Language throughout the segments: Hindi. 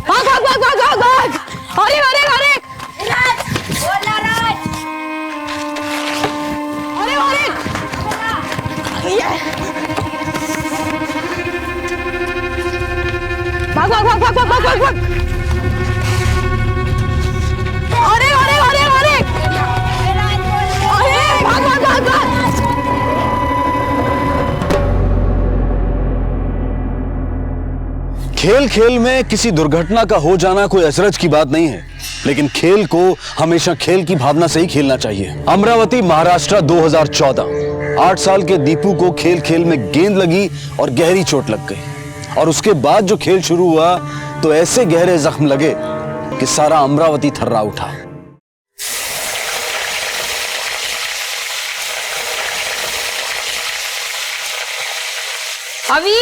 भाग भाग भाग भाग भाग भाग। अरे अरे अरे राज, बोला राज। अरे अरे भाग भाग भाग भाग भाग भाग भाग। अरे अरे अरे अरे अरे भाग भाग भाग भाग। खेल खेल में किसी दुर्घटना का हो जाना कोई अचरज की बात नहीं है, लेकिन खेल को हमेशा खेल की भावना से ही खेलना चाहिए। अमरावती महाराष्ट्र 2014। 8 साल के दीपू को खेल खेल में गेंद लगी और गहरी चोट लग गई, और उसके बाद जो खेल शुरू हुआ तो ऐसे गहरे जख्म लगे कि सारा अमरावती थर्रा उठा। अवी,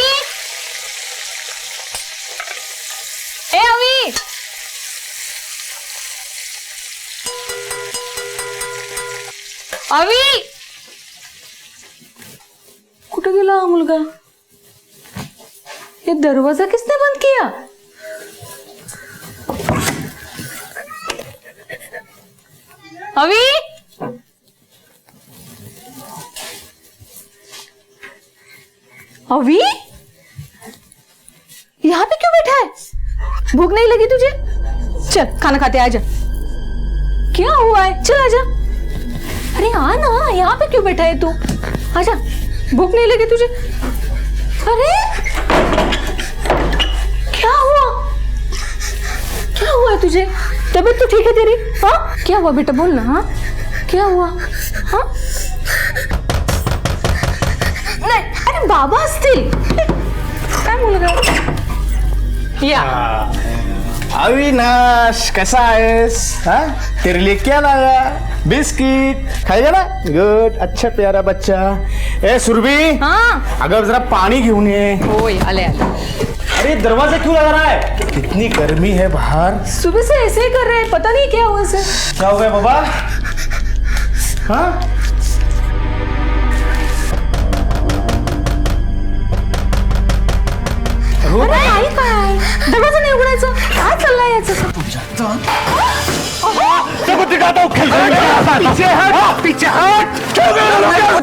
ए अवी, अवी, कुठे गेला हा मुलगा? ये दरवाजा किसने बंद किया? अवी, अवी, यहाँ पे क्यों बैठा है? भूख नहीं लगी तुझे? चल खाना खाते आजा। क्या हुआ है? चल आजा। अरे आ ना, यहाँ पे क्यों बैठा है तू? आजा, भूख नहीं लगी तुझे? अरे क्या हुआ? क्या हुआ है तुझे? तबीयत तो ठीक है तेरी? हाँ क्या हुआ बेटा, बोल ना। हाँ क्या हुआ? हाँ नाही, अरे बाबा असतील। काय मुलगा? या अविनाश, कैसा आहेस? हाँ तेरे लिए क्या लाया? बिस्किट खाएगा ना? गुड, अच्छा प्यारा बच्चा। ए सुरभि, हाँ अगर जरा पानी घेऊन ये। ओए आले आले। अरे दरवाजा क्यों लगा रहा है? कितनी गर्मी है बाहर। सुबह से ऐसे ही कर रहे हैं, पता नहीं क्या हुआ इसे। क्या हो गया बाबा? हाँ अरे आई काय? दरवाजा नहीं उघडायचं? काय चाललंय याचं? पीछे हट, पीछे हट।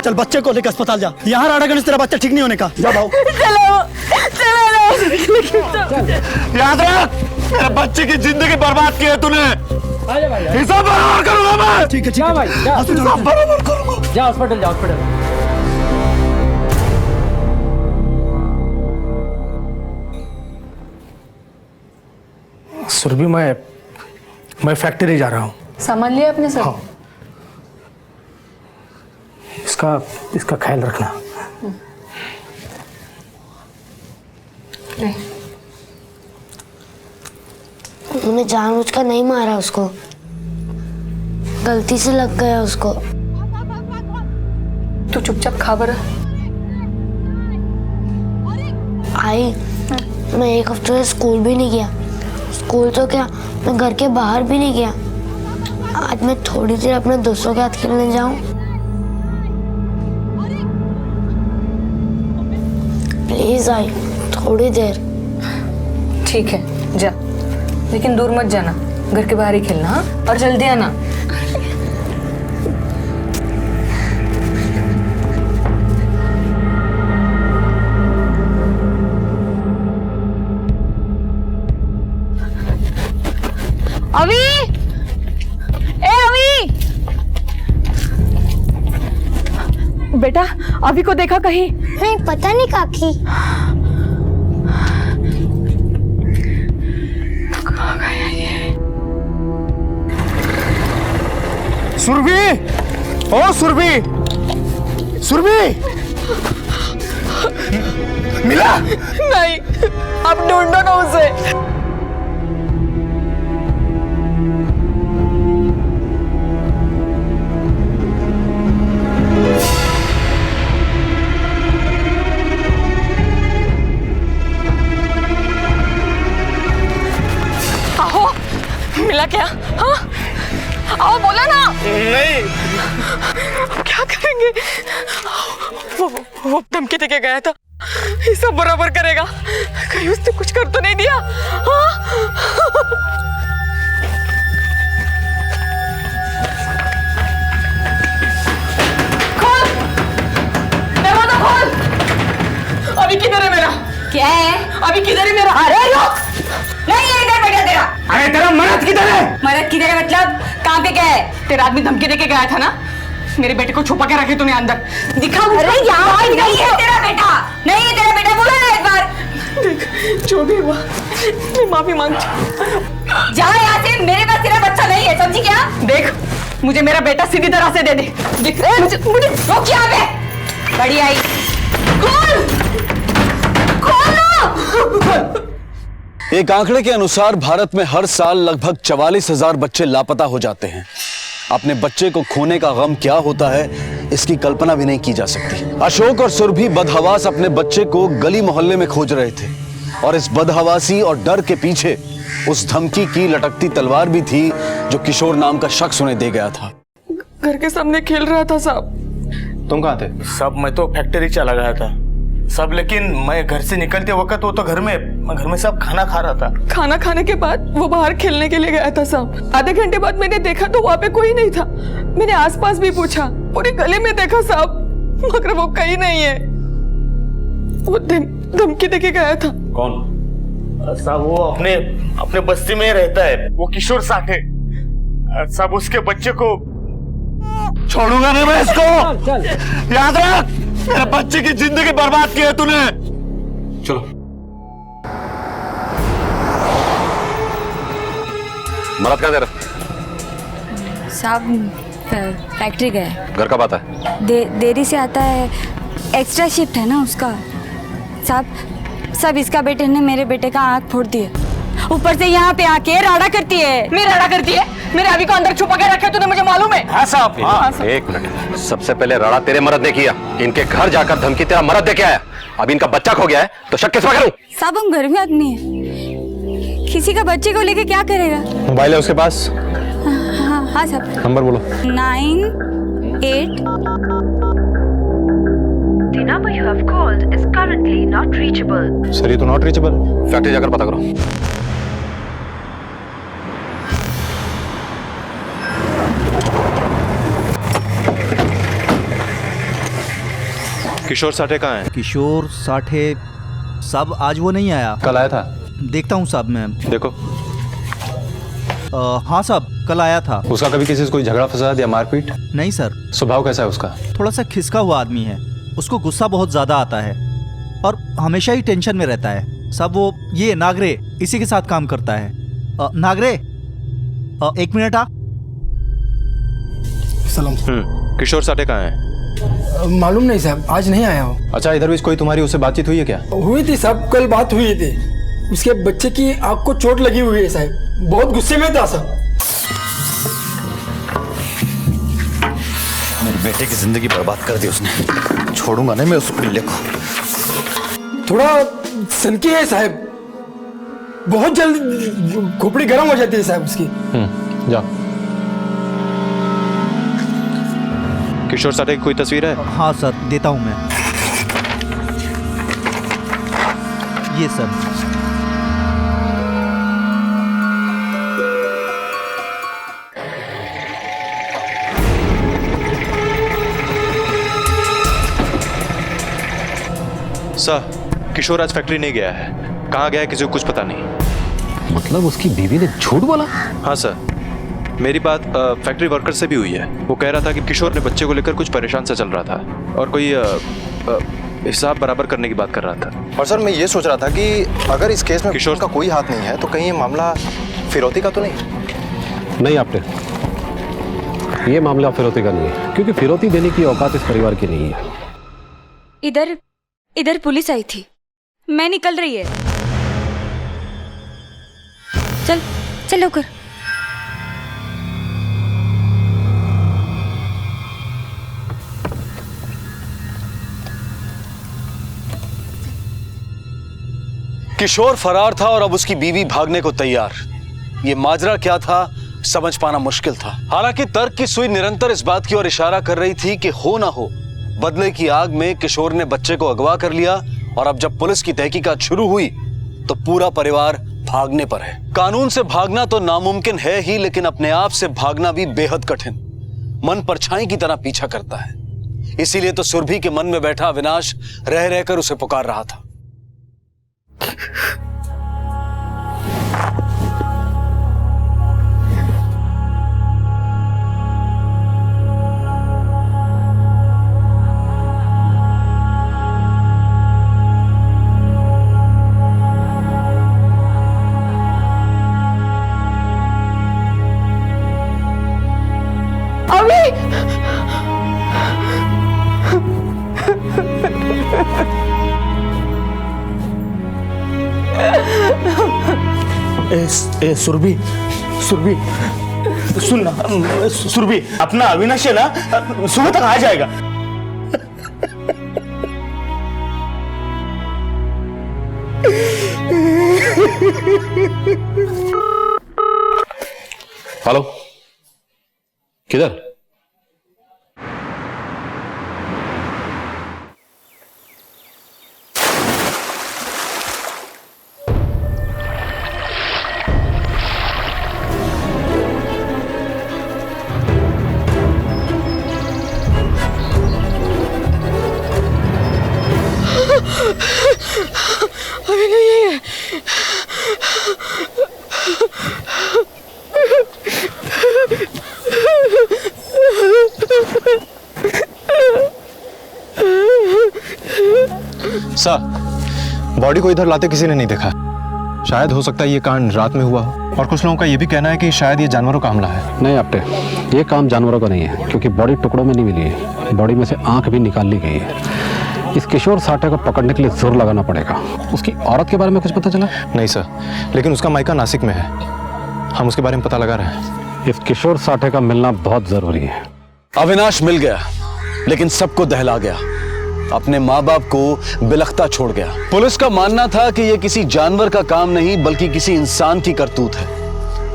चल बच्चे को लेकर अस्पताल जा। यहाँ रहा गणेश, तेरा बच्चा ठीक नहीं होने का। जा भाऊ। चलो चलो। याद रख, मेरे बच्चे की जिंदगी बर्बाद की है तूने। हिसाब बराबर करूंगा मैं। ठीक है भाई, हिसाब बराबर करूंगा। जा हॉस्पिटल, जा हॉस्पिटल। सुरभि, मैं फैक्ट्री जा रहा हूँ। सामान लिया अपने सब? हाँ। इसका ख्याल रखना। नहीं, उन्होंने जानबूझकर नहीं मारा उसको, गलती से लग गया उसको। तू चुपचाप खा बरं। आई, मैं 1 हफ्ते से स्कूल भी नहीं गया। स्कूल तो क्या, मैं घर के बाहर भी नहीं गया। आज मैं थोड़ी देर अपने दोस्तों के साथ खेलने जाऊं? प्लीज आई, थोड़ी देर। ठीक है जा, लेकिन दूर मत जाना, घर के बाहर ही खेलना। हाँ और जल्दी आना। अवी, ए अवी, बेटा अभी को देखा कहीं? नहीं, पता नहीं काकी। कहाँ गया ये? सुरभि, ओ सुरभि, सुरभि, मिला? नहीं, अब ढूंढो ना उसे। मिला क्या? हाँ आओ, बोला ना। नहीं, क्या करेंगे? वो धमकी देके गया था, ये सब बराबर करेगा, कहीं उसने कुछ कर तो नहीं दिया? हाँ? खोल, दरवाजा खोल। अभी किधर है मेरा? क्या है? अभी किधर है मेरा? अरे रुक, नहीं है इधर बेटा तेरा। अरे तेरा मर्द किधर है? मरद किधर है मतलब? कहाँ पे क्या है? तेरा आदमी धमकी देके गया था ना, मेरे बेटे को छुपा के रखे तूने अंदर। दिखा मुझे। अरे यहाँ नहीं है तेरा बेटा, नहीं है तेरा बेटा, बोला ना एक बार। देख, जो भी हुआ मैं माफी मांगती हूँ। जा यहाँ से, मेरे पास तेरा बच्चा नहीं है, समझी क्या? देख, मुझे मेरा बेटा सीधी तरह से दे दे। देख, मुझे रुक यहाँ पे, बड़ी आई। खोल, खोल ना। एक आंकड़े के अनुसार भारत में हर साल लगभग 44,000 बच्चे लापता हो जाते हैं। अपने बच्चे को खोने का गम क्या होता है, इसकी कल्पना भी नहीं की जा सकती। अशोक और सुरभि बदहवास अपने बच्चे को गली मोहल्ले में खोज रहे थे, और इस बदहवासी और डर के पीछे उस धमकी की लटकती तलवार भी थी जो किशोर नाम का शख्स उन्हें दे गया था। घर के सामने खेल रहा था साहब। तुम कहाँ थे? सब मैं तो फैक्ट्री चला गया था सब, लेकिन मैं घर से निकलते वक्त वो तो घर में सब खाना खा रहा था। खाना खाने के बाद वो बाहर खेलने के लिए गया था साहब। आधे घंटे बाद मैंने देखा तो वहाँ पे कोई नहीं था। मैंने आसपास भी पूछा, पूरे गली में देखा साहब, मगर वो कहीं नहीं है। वो धमकी देके गया था। कौन? साहब वो अपने बस्ती में रहता है, वो किशोर साठे साहब। उसके बच्चे को छोड़ूंगा नहीं मैं इसको, याद रख। मेरे बच्चे की जिंदगी बर्बाद की है तूने। चलो मरद कहाँ तेरा? साहब फैक्ट्री गए। घर कब आता है? देरी से आता है, एक्स्ट्रा शिफ्ट है ना उसका। साहब इसका बेटे ने मेरे बेटे का आँख फोड़ दिया, ऊपर से यहाँ पे आके राड़ा करती है। मेरी राड़ा करती है? मेरे अभी को अंदर छुपा के रखे तूने, मुझे मालूम है। हाँ साहब, हाँ। एक मिनट, सबसे पहले राड़ा तेरे मर्द ने किया, इनके घर जाकर धमकी तेरा मर्द दे के आया। अब इनका बच्चा खो गया है तो शक किस पर करूं? साहब हम घर में आदमी है, किसी का बच्चे को लेके क्या करेगा? मोबाइल है उसके पास? हाँ साहब। नंबर बोलो। 98। The number you have called is currently not reachable. Sir ये तो नॉट रीचेबल। फैक्ट्री जाकर पता करो। किशोर साठे कहाँ है? किशोर साठे साहब आज वो नहीं आया। कल आया था? देखता हूँ साहब मैं। देखो। हाँ साहब कल आया था। उसका कभी किसी से कोई झगड़ा फसाद या मारपीट? नहीं सर। स्वभाव कैसा है उसका? थोड़ा सा खिसका हुआ आदमी है, उसको गुस्सा बहुत ज्यादा आता है और हमेशा ही टेंशन में रहता है। साहब वो ये नागरे इसी के साथ काम करता है। नागरे एक मिनट आ। सलाम। किशोर साठे कहाँ है? मालूम नहीं साहब, आज नहीं आया हो। अच्छा, इधर भी कोई तुम्हारी उससे बातचीत हुई है क्या? हुई थी साहब, कल बात हुई थी। उसके बच्चे की आंख को चोट लगी हुई है साहब, बहुत गुस्से में था साहब। मेरे बेटे की जिंदगी बर्बाद कर दी उसने, छोड़ूंगा नहीं मैं उस पिल्ले को। थोड़ा सनकी है साहब, बहुत जल्द खोपड़ी गर्म हो जाती है साहब उसकी। जाओ। किशोर साठे की कोई तस्वीर है? हाँ सर देता हूँ मैं, ये सर। सर किशोर आज फैक्ट्री नहीं गया है, कहाँ गया है किसी को कुछ पता नहीं। मतलब उसकी बीवी ने झूठ बोला? हाँ सर, मेरी बात फैक्ट्री वर्कर से भी हुई है। वो कह रहा था कि किशोर ने बच्चे को लेकर कुछ परेशान सा चल रहा था और कोई हिसाब बराबर करने की बात कर रहा था। और सर मैं ये सोच रहा था कि अगर इस केस में किशोर का कोई हाथ नहीं है तो कहीं ये मामला फिरौती का तो नहीं? नहीं आपने, ये मामला फिरौती का नहीं है, क्योंकि फिरौती देने की औकात इस परिवार की नहीं है। इधर पुलिस आई थी, मैं निकल रही है। चल होकर। किशोर फरार था और अब उसकी बीवी भागने को तैयार। ये माजरा क्या था समझ पाना मुश्किल था। हालांकि तर्क की सुई निरंतर इस बात की ओर इशारा कर रही थी कि हो ना हो बदले की आग में किशोर ने बच्चे को अगवा कर लिया और अब जब पुलिस की तहकीकात शुरू हुई तो पूरा परिवार भागने पर है। कानून से भागना तो नामुमकिन है ही, लेकिन अपने आप से भागना भी बेहद कठिन, मन परछाई की तरह पीछा करता है। इसीलिए तो सुरभि के मन में बैठा अविनाश रह रहकर उसे पुकार रहा था। ए सुरभि, सुरभि सुन ना, सुरभि अपना अविनाश है ना सुबह तक आ जाएगा। हेलो, किधर? अभी नहीं है। सर, बॉडी को इधर लाते किसी ने नहीं देखा। शायद हो सकता है ये कांड रात में हुआ हो, और कुछ लोगों का ये भी कहना है कि शायद ये जानवरों का हमला है। नहीं आपटे, ये काम जानवरों का नहीं है, क्योंकि बॉडी टुकड़ों में नहीं मिली है। बॉडी में से आंख भी निकाल ली गई है। इस किशोर साठे को पकड़ने के लिए जोर लगाना पड़ेगा। उसकी औरत के बारे में कुछ पता चला? नहीं सर, लेकिन उसका मायका नासिक में है। हम उसके बारे में पता लगा रहे हैं। इस किशोर साठे का मिलना बहुत जरूरी है। अविनाश मिल गया, लेकिन सबको दहला गया। अपने माँ बाप को बिलखता छोड़ गया। पुलिस का मानना था कि यह किसी जानवर का काम नहीं बल्कि किसी इंसान की करतूत है।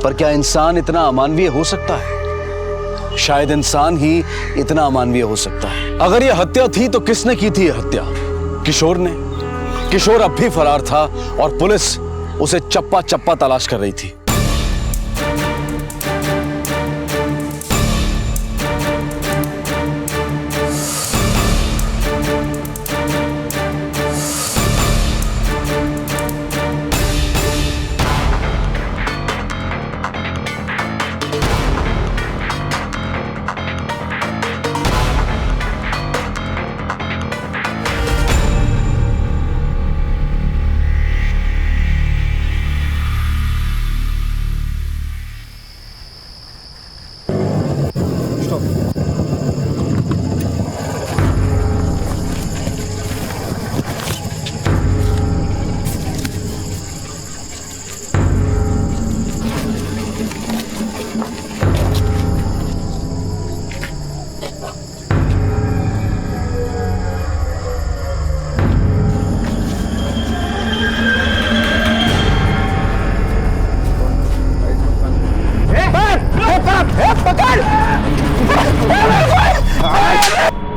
पर क्या इंसान इतना अमानवीय हो सकता है? शायद इंसान ही इतना अमानवीय हो सकता है। अगर यह हत्या थी तो किसने की थी यह हत्या? किशोर ने। किशोर अब भी फरार था और पुलिस उसे चप्पा चप्पा तलाश कर रही थी।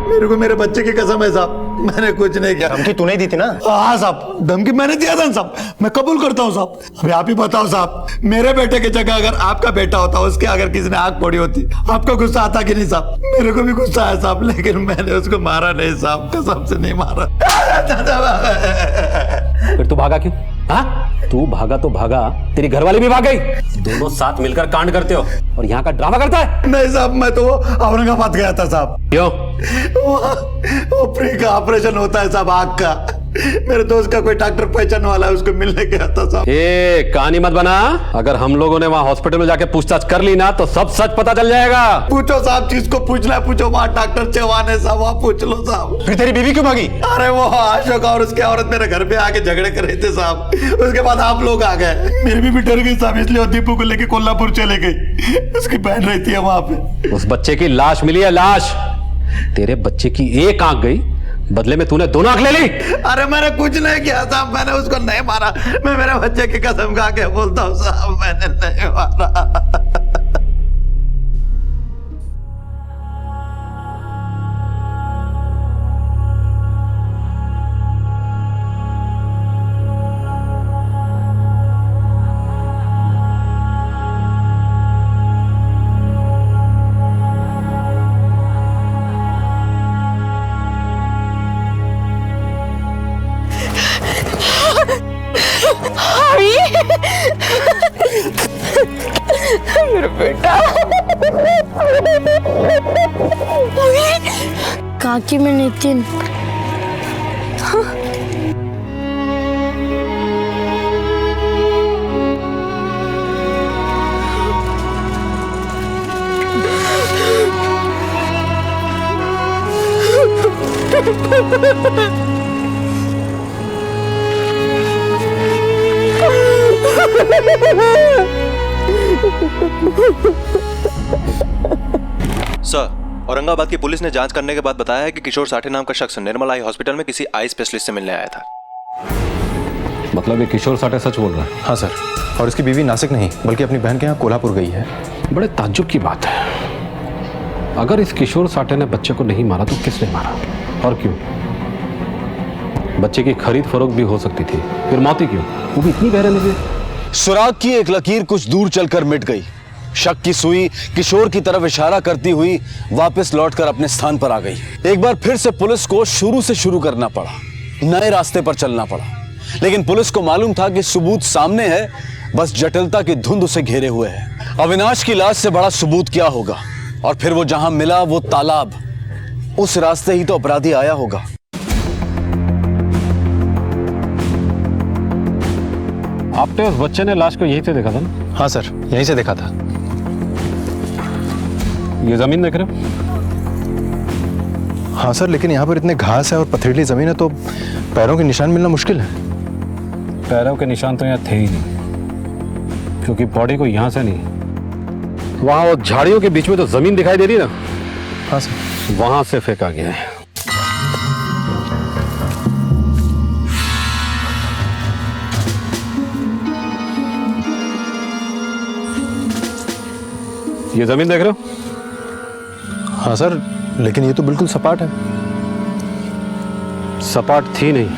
मेरे को मेरे बच्चे की कसम है साहब, मैंने कुछ नहीं किया। धमकी तूने दी थी ना? हाँ साहब, धमकी मैंने दिया था साहब, मैं कबूल करता हूँ साहब। अभी आप ही बताओ साहब, मेरे बेटे की जगह अगर आपका बेटा होता, उसके अगर किसी ने आंख फोड़ी होती, आपको गुस्सा आता कि नहीं साहब? मेरे को भी गुस्सा है साहब, लेकिन मैंने उसको मारा नहीं साहब, कसम से नहीं मारा। फिर तू भागा क्यों? हाँ, तू भागा तो भागा, तेरी घरवाली भी भाग गई। दोनों साथ मिलकर कांड करते हो और यहाँ का ड्रामा करता है। नहीं साहब, मैं तो औरंगाबाद गया था साहब। क्यों? वो फ्री का ऑपरेशन होता है साहब, आँख का। मेरे दोस्त का कोई डॉक्टर पहचान वाला है, उसको मिलने गया था साहब। ये कहानी मत बना। अगर हम लोगों ने वहाँ हॉस्पिटल में जाके पूछताछ कर ली ना तो सब सच पता चल जाएगा। पूछो साहब, जिसको पूछना है पूछो, वहाँ डॉक्टर चौहान है साहब, वहाँ पूछ लो साहब। फिर तेरी बीवी क्यों भागी? अरे वो अशोक और उसकी औरत मेरे घर पे आके झगड़े कर रहे थे साहब, उसके बाद आप लोग आ गए। मेरी बीवी डर गई साहब, इसलिए दीपू को लेके कोल्हापुर चले गई। उसकी बहन रहती है वहाँ पे। उस बच्चे की लाश मिली है, लाश। तेरे बच्चे की एक आंख गई, बदले में तूने दोनों आंख ले ली। अरे मैंने कुछ नहीं किया साहब, मैंने उसको नहीं मारा। मैं मेरे बच्चे की कसम खा के बोलता हूँ साहब, मैंने नहीं मारा। मेरा बेटा। काकी में नितिन। सर, औरंगाबाद की पुलिस ने जांच करने के बाद बताया है कि किशोर साठे नाम का शख्स निर्मल आई हॉस्पिटल में किसी आई स्पेशलिस्ट से मिलने आया था। मतलब ये किशोर साठे सच बोल रहा है? हाँ सर, और इसकी बीवी नासिक नहीं बल्कि अपनी बहन के यहाँ कोल्हापुर गई है। बड़े ताज्जुब की बात है। अगर इस किशोर साठे ने बच्चे को नहीं मारा तो किसने मारा और क्यों? बच्चे की खरीद फरोख्त भी हो सकती थी, फिर मौत ही क्यों, वो भी इतनी गहरे में? सुराग की एक लकीर कुछ दूर चलकर मिट गई। शक की सुई किशोर की तरफ इशारा करती हुई वापस लौटकर अपने स्थान पर आ गई। एक बार फिर से पुलिस को शुरू से शुरू करना पड़ा, नए रास्ते पर चलना पड़ा। लेकिन पुलिस को मालूम था कि सबूत सामने है, बस जटिलता की धुंध उसे घेरे हुए है। अविनाश की लाश से बड़ा सबूत क्या होगा? और फिर वो जहां मिला वो तालाब, उस रास्ते ही तो अपराधी आया होगा। आपने उस बच्चे ने लाश को यहीं से देखा था ना? हाँ सर, यहीं से देखा था। ये जमीन देख रहे हो? हाँ सर, लेकिन यहाँ पर इतने घास है और पथरीली जमीन है तो पैरों के निशान मिलना मुश्किल है। पैरों के निशान तो यहाँ थे ही नहीं, क्योंकि बॉडी को यहाँ से नहीं, वहाँ वो झाड़ियों के बीच में तो जमीन दिखाई दे रही है ना? हाँ सर, वहां से फेंका गया है। ये जमीन देख रहे हो? हाँ सर, लेकिन ये तो बिल्कुल सपाट है। सपाट थी नहीं,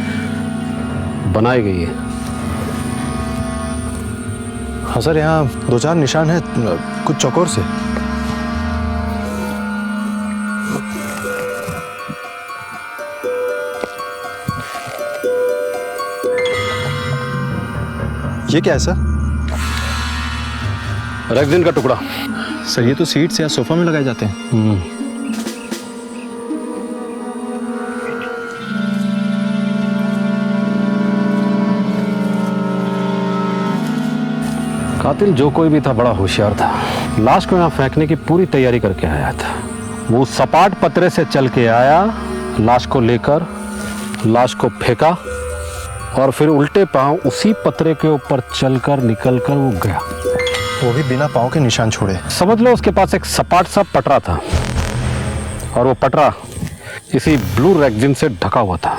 बनाई गई है। हाँ सर, यहाँ दो चार निशान है कुछ चौकोर से। ये क्या है सर? रेक्सिन का टुकड़ा। सर, ये तो सीट्स या सोफा में लगाए जाते हैं। कातिल जो कोई भी था बड़ा होशियार था। लाश को यहाँ फेंकने की पूरी तैयारी करके आया था। वो सपाट पतरे से चल के आया, लाश को लेकर लाश को फेंका और फिर उल्टे पांव उसी पतरे के ऊपर चलकर निकलकर वो गया, वो भी बिना पांव के निशान छोड़े। समझ लो उसके पास एक सपाट सा पटरा था और वो पटरा इसी ब्लू रेक्सिन से ढका हुआ था।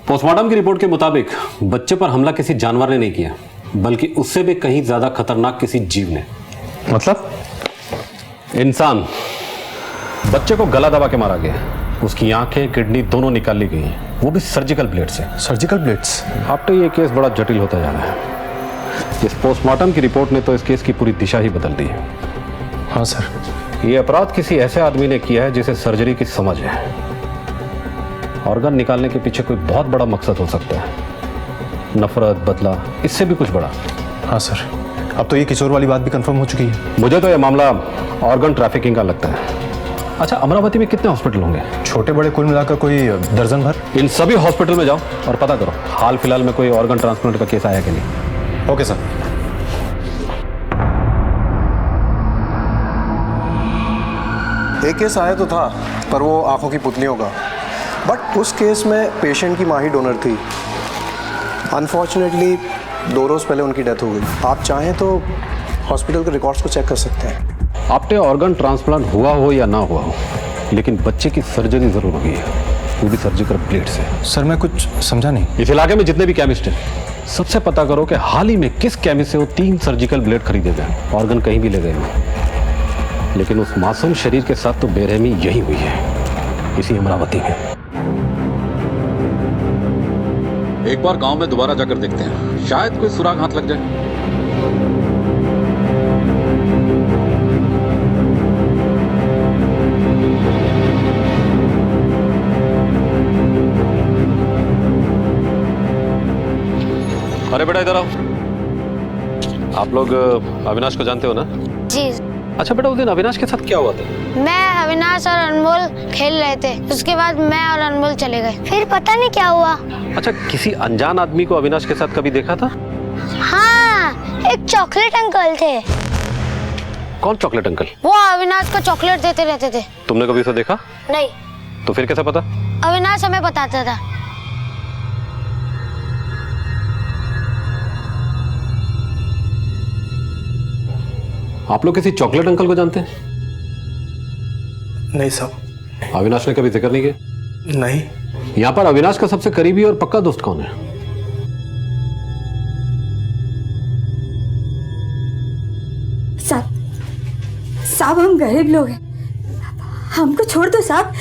पोस्टमार्टम की रिपोर्ट के मुताबिक बच्चे पर हमला किसी जानवर ने नहीं किया, बल्कि उससे भी कहीं ज्यादा खतरनाक किसी जीव ने। मतलब? इंसान। बच्चे को गला दबा के मारा गया, उसकी आंखें किडनी दोनों निकाल ली गई, वो भी सर्जिकल ब्लेड से। Surgical blades? आफ्टर ये केस बड़ा जटिल होता जा रहा है। इस पोस्टमार्टम की रिपोर्ट ने तो इस केस की पूरी दिशा ही बदल दी है। हाँ सर। ये अपराध किसी ऐसे आदमी ने किया है जिसे सर्जरी की समझ है। ऑर्गन निकालने के पीछे कोई बहुत बड़ा मकसद हो सकता है, नफरत, बदला, इससे भी कुछ बड़ा। हाँ सर, अब तो ये किशोर वाली बात भी कंफर्म हो चुकी है। मुझे तो ये मामला ऑर्गन ट्रैफिकिंग का लगता है। अच्छा, अमरावती में कितने हॉस्पिटल होंगे? छोटे बड़े कुल मिलाकर कोई दर्जन भर। इन सभी हॉस्पिटल में जाओ और पता करो हाल फिलहाल में कोई ऑर्गन ट्रांसप्लांट का केस आया कि नहीं। Okay sir. एक केस आया तो था, पर वो आंखों की पुतलियों का, बट उस केस में पेशेंट की मां ही डोनर थी। अनफॉर्चुनेटली 2 रोज पहले उनकी डेथ हो गई। आप चाहें तो हॉस्पिटल के रिकॉर्ड्स को चेक कर सकते हैं। आपने ऑर्गन ट्रांसप्लांट हुआ हो या ना हुआ हो, लेकिन बच्चे की सर्जरी जरूर हुई है, वो भी सर्जिकल ब्लेड से। सर, मैं कुछ समझा नहीं। इस इलाके में जितने भी केमिस्ट हैं, सबसे पता करो कि हाल ही में किस केमिस्ट से वो 3 सर्जिकल ब्लेड खरीदे गए, ऑर्गन कहीं भी ले गए हो। लेकिन उस मासूम शरीर के साथ तो बेरहमी यही हुई है, इसी अमरावती में। एक बार गांव में दोबारा जाकर देखते हैं, शायद कोई सुराग हाथ लग जाए। अरे बेटा इधर आओ। आप लोग अविनाश को जानते हो ना? जी। अच्छा बेटा, उस दिन अविनाश के साथ क्या हुआ था? मैं, अविनाश और अनमोल खेल रहे थे, उसके बाद मैं और अनमोल चले गए, फिर पता नहीं क्या हुआ। अच्छा, किसी अनजान आदमी को अविनाश के साथ कभी देखा था? हाँ, एक चॉकलेट अंकल थे। कौन चॉकलेट अंकल? वो अविनाश को चॉकलेट देते रहते थे। तुमने कभी उसे देखा? नहीं। तो फिर कैसे पता? अविनाश हमें बताता था। आप लोग किसी चॉकलेट अंकल को जानते हैं? नहीं साहब। अविनाश ने कभी जिक्र नहीं किया? नहीं। यहाँ पर अविनाश का सबसे करीबी और पक्का दोस्त कौन है? साहब हम गरीब लोग हैं, हमको छोड़ दो साहब।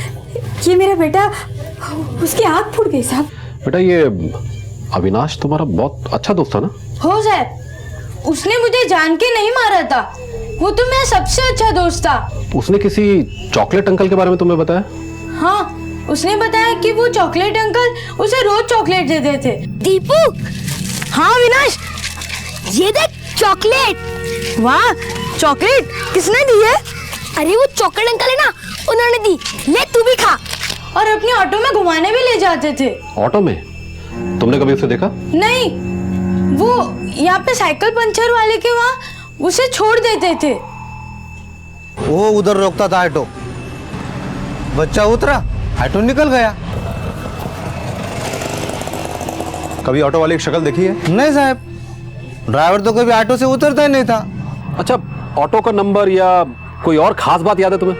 ये मेरा बेटा, उसकी आँख फूट गई साहब। बेटा ये अविनाश तुम्हारा बहुत अच्छा दोस्त था ना? हो साहब, उसने मुझे जान के नहीं मारा था, वो तो मेरा सबसे अच्छा दोस्त था। उसने किसी चॉकलेट अंकल के बारे में तुम्हें बताया? हाँ, उसने बताया कि वो चॉकलेट अंकल उसे रोज चॉकलेट देते थे। दीपू। हाँ अविनाश, ये देख चॉकलेट। वाह, चॉकलेट किसने दी है? अरे वो चॉकलेट अंकल है ना, उन्होंने दी, ले तू भी खा। और अपने ऑटो में घुमाने भी ले जाते थे। ऑटो में? तुमने कभी उसे देखा? नहीं, वो यहाँ पे साइकिल पंचर वाले के वहाँ उसे छोड़ देते थे। वो उधर रोकता था ऑटो, बच्चा उतरा, ऑटो निकल गया। कभी ऑटो वाले की शक्ल देखी है? नहीं साहब, ड्राइवर तो कभी ऑटो से उतरता ही नहीं था। अच्छा, ऑटो का नंबर या कोई और खास बात याद है तुम्हें?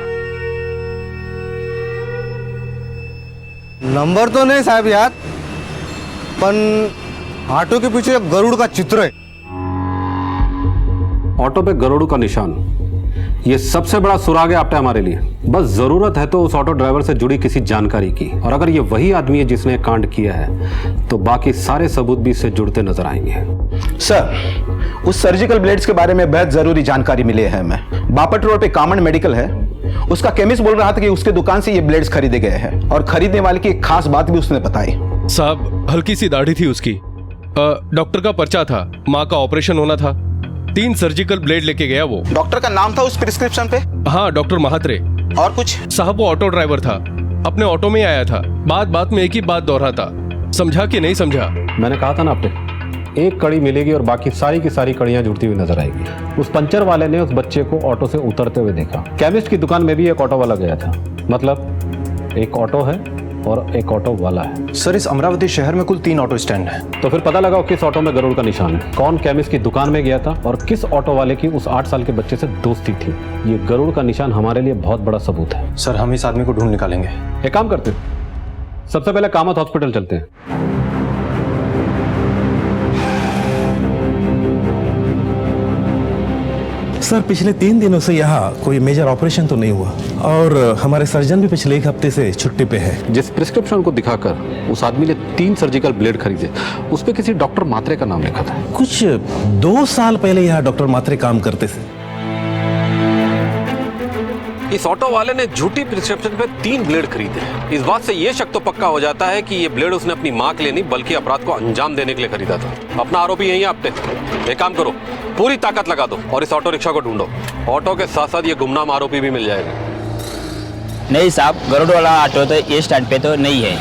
नंबर तो नहीं साहब याद, पर ऑटो के पीछे एक गरुड़ का चित्र है। ऑटो पे गरुड़ का निशान, ये सबसे बड़ा सुराग है आपने हमारे लिए। बस जरूरत है तो उस ऑटो ड्राइवर से जुड़ी किसी जानकारी की, और अगर ये वही आदमी है जिसने कांड किया है तो बाकी सारे सबूत भी इससे जुड़ते नजर आएंगे। सर, उस सर्जिकल ब्लेड्स के बारे में बेहद जरूरी जानकारी मिली है हमें। बापट रोड पे कॉमन मेडिकल है, उसका केमिस्ट बोल रहा था कि उसके दुकान से ये ब्लेड्स खरीदे गए हैं, और खरीदने वाले की एक खास बात भी उसने बताई। साहब, हल्की सी दाढ़ी थी उसकी, डॉक्टर का पर्चा था, माँ का ऑपरेशन होना था, 3 सर्जिकल ब्लेड लेके गया वो। डॉक्टर का नाम था उस प्रिस्क्रिप्शन पे? हाँ, डॉक्टर महात्रे। और कुछ? साहब वो ऑटो ड्राइवर था, अपने ऑटो में आया था, बात बात में एक ही बात दोहराता, समझा कि नहीं समझा? मैंने कहा था ना आपने, एक कड़ी मिलेगी और बाकी सारी की सारी कड़ियां जुड़ती हुई नजर आएगी। उस पंचर वाले ने उस बच्चे को ऑटो से उतरते हुए देखा। केमिस्ट की दुकान में भी एक ऑटो वाला गया था, मतलब एक ऑटो है और एक ऑटो वाला है। सर, इस अमरावती शहर में कुल 3 ऑटो स्टैंड हैं। तो फिर पता लगाओ किस ऑटो में गरुड़ का निशान है, कौन केमिस्ट की दुकान में गया था और किस ऑटो वाले की उस 8 साल के बच्चे से दोस्ती थी। ये गरुड़ का निशान हमारे लिए बहुत बड़ा सबूत है। सर, हम इस आदमी को ढूंढ निकालेंगे। एक काम करते हैं, सबसे पहले कामत हॉस्पिटल चलते हैं। सर, पिछले 3 दिनों से यहाँ कोई मेजर ऑपरेशन तो नहीं हुआ, और हमारे सर्जन भी पिछले 1 हफ्ते से छुट्टी पे है। जिस प्रिस्क्रिप्शन को दिखाकर उस आदमी ने 3 सर्जिकल ब्लेड खरीदे, उस पे किसी डॉक्टर मात्रे का नाम लिखा था। कुछ 2 साल पहले यहाँ डॉक्टर मात्रे काम करते थे। इस ऑटो वाले ने झूठी प्रिस्क्रिप्शन पे 3 ब्लेड खरीदे। इस बात से ये शक तो पक्का हो जाता है कि ये ब्लेड उसने अपनी माँ के लिए नहीं बल्कि अपराध को अंजाम देने के लिए खरीदा था। अपना आरोपी यही है आपने। एक काम करो, पूरी ताकत लगा दो और इस ऑटो रिक्शा को ढूंढो। ऑटो के साथ साथ ये गुमनाम आरोपी भी मिल जाएगा। नहीं साहब, गरुड़ वाला ऑटो तो ये स्टैंड पे तो नहीं है।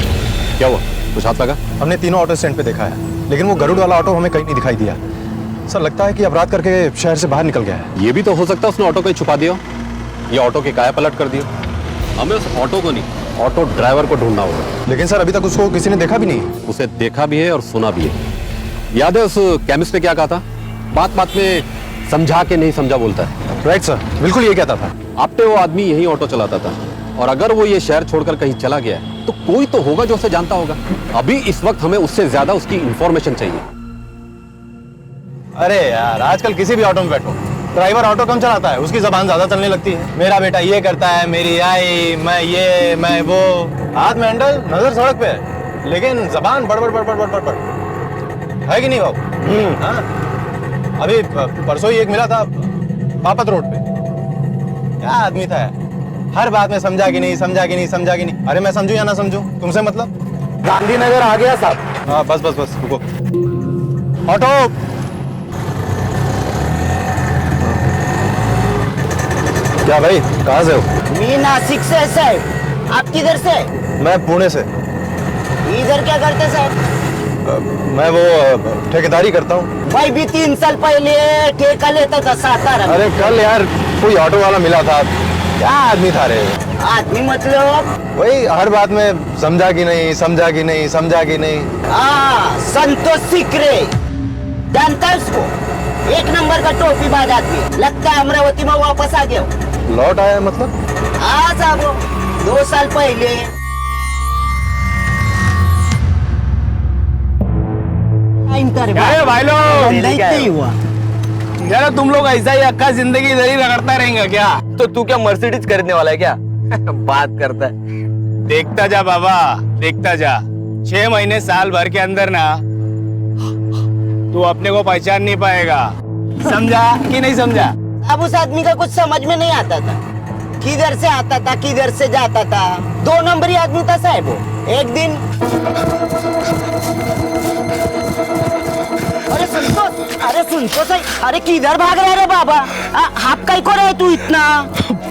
क्या हुआ, कुछ हाथ लगा? हमने तीनों ऑटो स्टैंड पे देखा है, लेकिन वो गरुड़ वाला ऑटो हमें कहीं नहीं दिखाई दिया। सर, लगता है कि अपराध करके शहर से बाहर निकल गया है। ये भी तो हो सकता है उसने ऑटो कहीं छुपा दिया, ये ऑटो की काया पलट कर दिया। हमें उस ऑटो को नहीं, ऑटो ड्राइवर को ढूंढना होगा। लेकिन सर, अभी तक उसको किसी ने देखा भी नहीं। उसे देखा भी है और सुना भी है। याद है उस केमिस्ट ने क्या कहा था? बात बात में समझा के नहीं समझा बोलता है। राइट सर, बिल्कुल ये कहता था। आपने वो आदमी यही ऑटो चलाता था, और अगर वो ये शहर छोड़कर कहीं चला गया तो कोई तो होगा जो उसे जानता होगा। अभी इस वक्त हमें उससे ज्यादा उसकी इंफॉर्मेशन चाहिए। अरे यार, आजकल किसी भी ऑटो में बैठो, ड्राइवर ऑटो कम चलाता है, उसकी जबान ज्यादा चलने लगती है। मेरा बेटा ये करता है, मेरी आई, मैं ये, मैं वो। हाथ में हैंडल, नजर सड़क पे है, लेकिन जबान बड़बड़ बड़बड़ बड़बड़ बड़बड़ है कि नहीं बाबू? हाँ, अभी परसों ही एक मिला था बापट रोड पे। क्या आदमी था, हर बात में समझा कि नहीं, समझा कि नहीं, समझा कि नहीं। अरे मैं समझू या ना समझू, तुमसे मतलब। गांधीनगर आ गया साहब। हाँ, बस बस बस रुको। ऑटो। क्या भाई, कहाँ से हो? मैं नासिक से है साहब। आप किधर से? मैं पुणे से। इधर क्या करते साहब? मैं वो ठेकेदारी करता हूँ। भाई भी 3 साल पहले ठेका लेता था सातारा में। अरे कल यार कोई ऑटो वाला मिला था। क्या आदमी था रे? आदमी मतलब? वही हर बात में समझा कि नहीं, समझा कि नहीं, समझा कि नहीं। संतोष सिकरे, जानता है उसको? 1 नंबर का टोपी बाज आदमी। लगता है अमरावती में वापस आ गया। लौट आया मतलब? हाँ साहब, 2 साल पहले। अरे भाई लोग, नहीं हुआ यार तुम लोग ऐसा ही अक्का जिंदगी इधर ही रगड़ता रहेंगे क्या? तो तू क्या मर्सिडीज खरीदने वाला है क्या? बात करता है। देखता जा बाबा, देखता जा। 6 महीने साल भर के अंदर ना तू अपने को पहचान नहीं पाएगा। समझा कि नहीं समझा? अब उस आदमी का कुछ समझ में नहीं आता था। किधर से आता था, किधर से जाता था। 2 नंबरी आदमी था साहब वो। एक दिन अरे सुन तो सही। अरे किधर भाग रहा रे बाबा? हाफ काई को रहे तू इतना?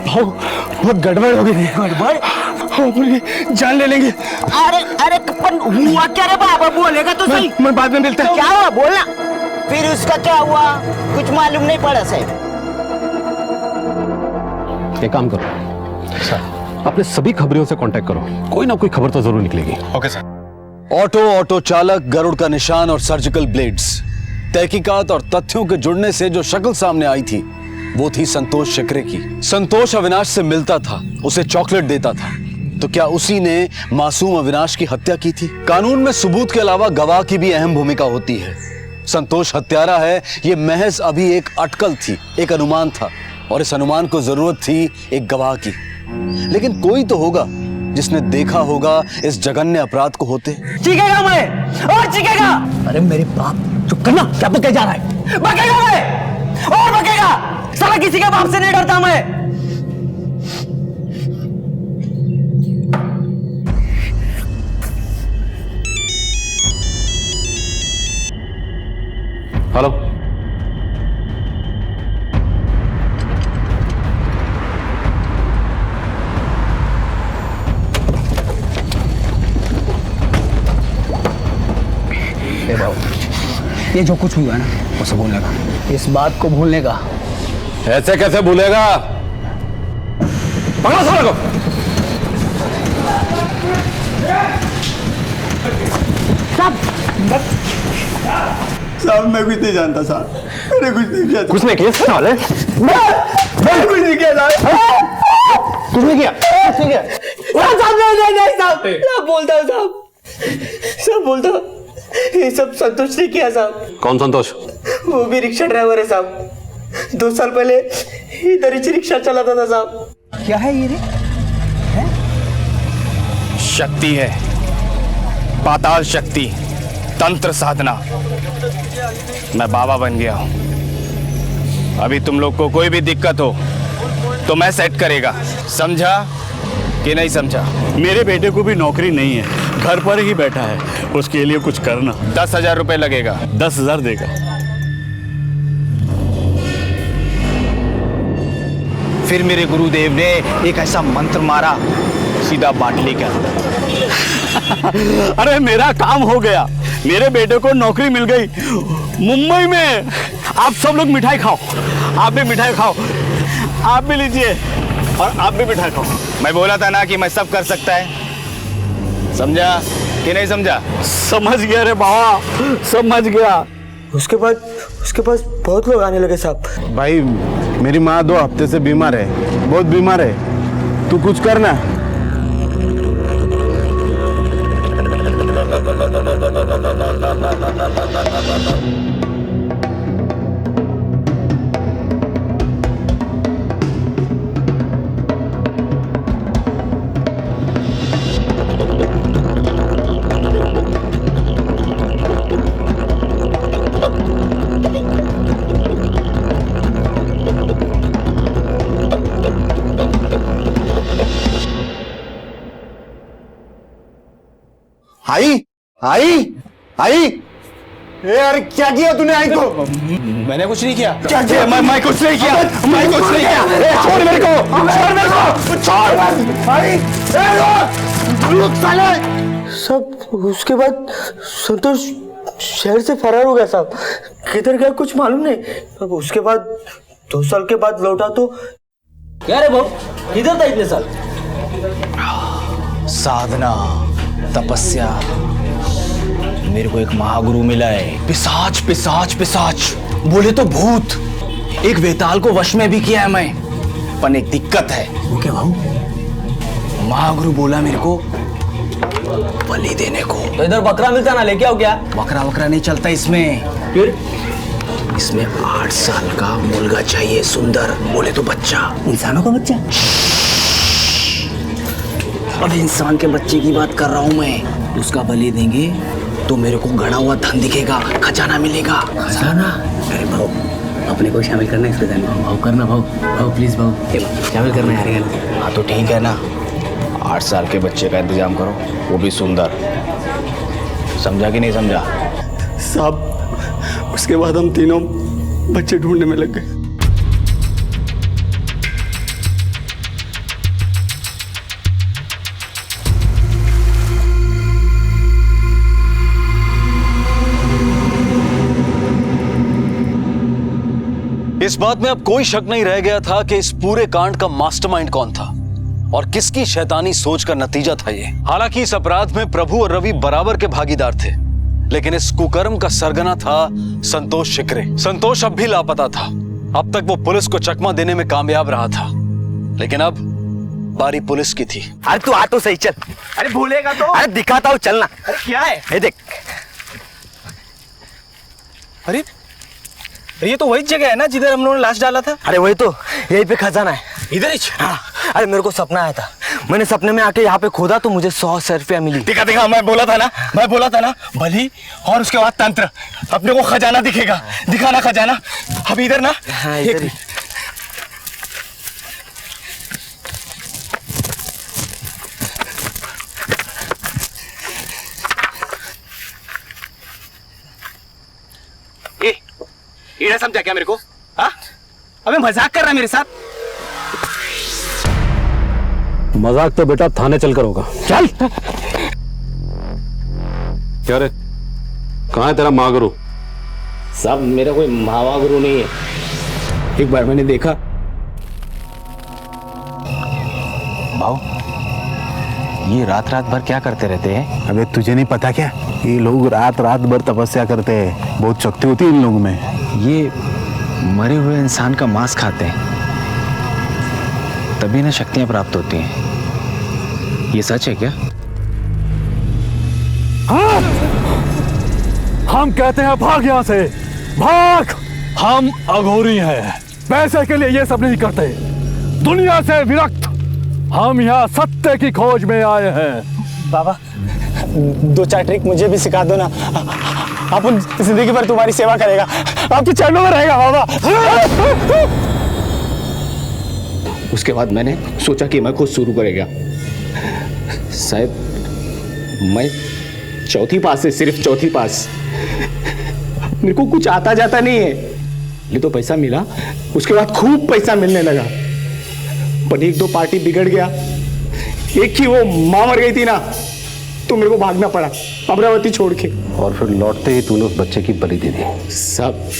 बहुत गड़बड़ हो गई। गड़बड़? अपनी जान ले लेंगे। अरे पर हुआ क्या रे बाबा? बोलेगा तो सही। मैं बाद में मिलता हूँ। क्या हुआ बोलना। फिर उसका क्या हुआ कुछ मालूम नहीं पड़ा साहब। एक काम करो, अपने सभी खबरियों से कांटेक्ट करो, कोई ना कोई खबर तो जरूर निकलेगी। Okay sir. ऑटो चालक, गरुड़ का निशान और सर्जिकल ब्लेड्स। तहकीकात और तथ्यों के जुड़ने से जो शक्ल सामने आई थी वो थी संतोष शिकरे की। संतोष अविनाश से मिलता था, उसे चॉकलेट देता था। तो क्या उसी ने मासूम अविनाश की हत्या की थी? कानून में सबूत के अलावा गवाह की भी अहम भूमिका होती है। संतोष हत्यारा है, ये महज अभी एक अटकल थी, एक अनुमान था, और इस अनुमान को जरूरत थी एक गवाह की। लेकिन कोई तो होगा जिसने देखा होगा इस जघन्य अपराध को होते। चीखेगा मैं और चीखेगा। अरे मेरे बाप, चुप करना। क्या बके जा रहा है? बकेगा मैं और बकेगा। साला किसी के बाप से नहीं डरता मैं। हेलो, ये जो कुछ हुआ ना उसे भूलने का, इस बात को भूलने का। ऐसे कैसे भूलेगा? पकड़ो साले को। साहब मैं कुछ नहीं जानता साहब, मैंने कुछ नहीं किया। कुछ नहीं किया साले? मैं कुछ नहीं किया साहब। कुछ नहीं किया? कुछ नहीं किया? नहीं साहब, बोलता हूँ साहब, सब बोलता हूँ। ये सब संतोष ने किया साहब। कौन संतोष? वो भी रिक्शा ड्राइवर है साहब। 2 साल पहले इधर ही रिक्शा चलाता था साहब। क्या है ये रे? शक्ति है, पाताल शक्ति, तंत्र साधना। मैं बाबा बन गया हूं। अभी तुम लोग को कोई भी दिक्कत हो तो मैं सेट करेगा। समझा कि नहीं समझा? मेरे बेटे को भी नौकरी नहीं है, घर पर ही बैठा है, उसके लिए कुछ करना। 10,000 रुपए लगेगा। 10,000 देगा। फिर मेरे गुरुदेव ने एक ऐसा मंत्र मारा, सीधा बाटली के अंदर। अरे मेरा काम हो गया, मेरे बेटे को नौकरी मिल गई मुंबई में। आप सब लोग मिठाई खाओ, आप भी मिठाई खाओ, आप भी लीजिए और आप भी मिठाई खाओ। मैं बोला था ना कि मैं सब कर सकता है। समझा कि नहीं समझा? समझ गया रे बाबा, समझ गया। उसके पास बहुत लोग आने लगे साहब। भाई मेरी माँ 2 हफ्ते से बीमार है, बहुत बीमार है। तू कुछ करना। आई आई आई यार क्या किया तूने आई को? मैंने कुछ नहीं किया। क्या किया? मैं कुछ नहीं किया। मैं कुछ नहीं किया। छोड़ मेरे को, छोड़ मेरे को, छोड़ भाई। रुक साले। सब उसके बाद संतोष शहर से फरार हो गया साहब। किधर गया कुछ मालूम नहीं। अब उसके बाद 2 साल के बाद लौटा तो क्या रे बाबू, किधर था इतने साल? साधना, तपस्या। मेरे को एक महागुरु मिला है। पिशाच पिशाच पिशाच बोले तो भूत। एक वेताल को वश में भी किया है मैं, पर एक दिक्कत है। वो क्या भाऊ? महागुरु बोला मेरे को बलि देने को। तो इधर बकरा मिलता ना, लेके आओ क्या? बकरा वकरा नहीं चलता इसमें। फिर इसमें 8 साल का मुर्गा चाहिए, सुंदर, बोले तो बच्चा। इंसानों का बच्चा? अब इंसान के बच्चे की बात कर रहा हूं मैं। उसका बलि देंगे तो मेरे को गड़ा हुआ धन दिखेगा, खजाना मिलेगा। खजाना? अरे भाऊ, अपने को शामिल करना है इसके धन में। भाऊ करना, भाऊ भाऊ प्लीज भाऊ शामिल करना है यार। हाँ तो ठीक है ना, 8 साल के बच्चे का इंतजाम करो, वो भी सुंदर। समझा कि नहीं समझा? साहब उसके बाद हम तीनों बच्चे ढूंढने में लग गए। इस बात में अब कोई शक नहीं रह गया था कि इस पूरे कांड का मास्टरमाइंड कौन था और किसकी शैतानी सोच का नतीजा था ये। हालांकि इस अपराध में प्रभु और रवि बराबर के भागीदार थे, लेकिन इस कुकर्म का सरगना था संतोष शिकरे। संतोष अब भी लापता था। अब तक वो पुलिस को चकमा देने में कामयाब रहा था, लेकिन अब बारी पुलिस की थी। अरे तू आ तो सही, चल। अरे भूलेगा तो? अरे दिखाता हूँ, चलना। अरे क्या है? ये देख। अरे ये तो वही जगह है ना जिधर हम लोगों ने लाश डाला था। अरे वही तो, यहीं पे खजाना है। इधर ही? हाँ। अरे मेरे को सपना आया था, मैंने सपने में आके यहाँ पे खोदा तो मुझे 100 रुपया मिली। देखा देखा, मैं बोला था ना, बलि और उसके बाद तंत्र। अपने को खजाना दिखेगा, दिखाना खजाना। अब इधर ना। हाँ, इधर ही। ये समझा क्या मेरे को? हाँ? अबे मजाक कर रहा है मेरे साथ? मजाक तो बेटा थाने चलकर होगा। चल। क्या रे, कहाँ है तेरा महागुरु? साहब मेरा कोई महागुरु नहीं है। एक बार मैंने देखा। भाऊ ये रात भर क्या करते रहते हैं? अबे तुझे नहीं पता क्या, ये लोग रात भर तपस्या करते हैं। बहुत शक्ति होती है इन लोगों में। ये मरे हुए इंसान का मांस खाते हैं, तभी ना शक्तियां प्राप्त होती हैं। ये सच है क्या? हाँ! हम कहते हैं भाग यहां से, भाग। हम अघोरी हैं, पैसे के लिए ये सब नहीं करते। दुनिया से विरक्त हम यहाँ सत्य की खोज में आए हैं। बाबा 2-4 ट्रिक मुझे भी सिखा दो ना, अपन जिंदगी भर तुम्हारी सेवा करेगा, आपके चरणों में रहेगा बाबा। उसके बाद मैंने सोचा कि मैं खुद शुरू करेगा। शायद मैं 4थी पास है, सिर्फ 4थी पास। मेरे को कुछ आता जाता नहीं है। ये तो पैसा मिला, उसके बाद खूब पैसा मिलने लगा, पर 1-2 पार्टी बिगड़ गया। एक ही वो मां मर गई थी ना, तो मेरे को भागना पड़ा अमरावती छोड़ के। और फिर लौटते ही तूने उस बच्चे की बलि दे दी। सब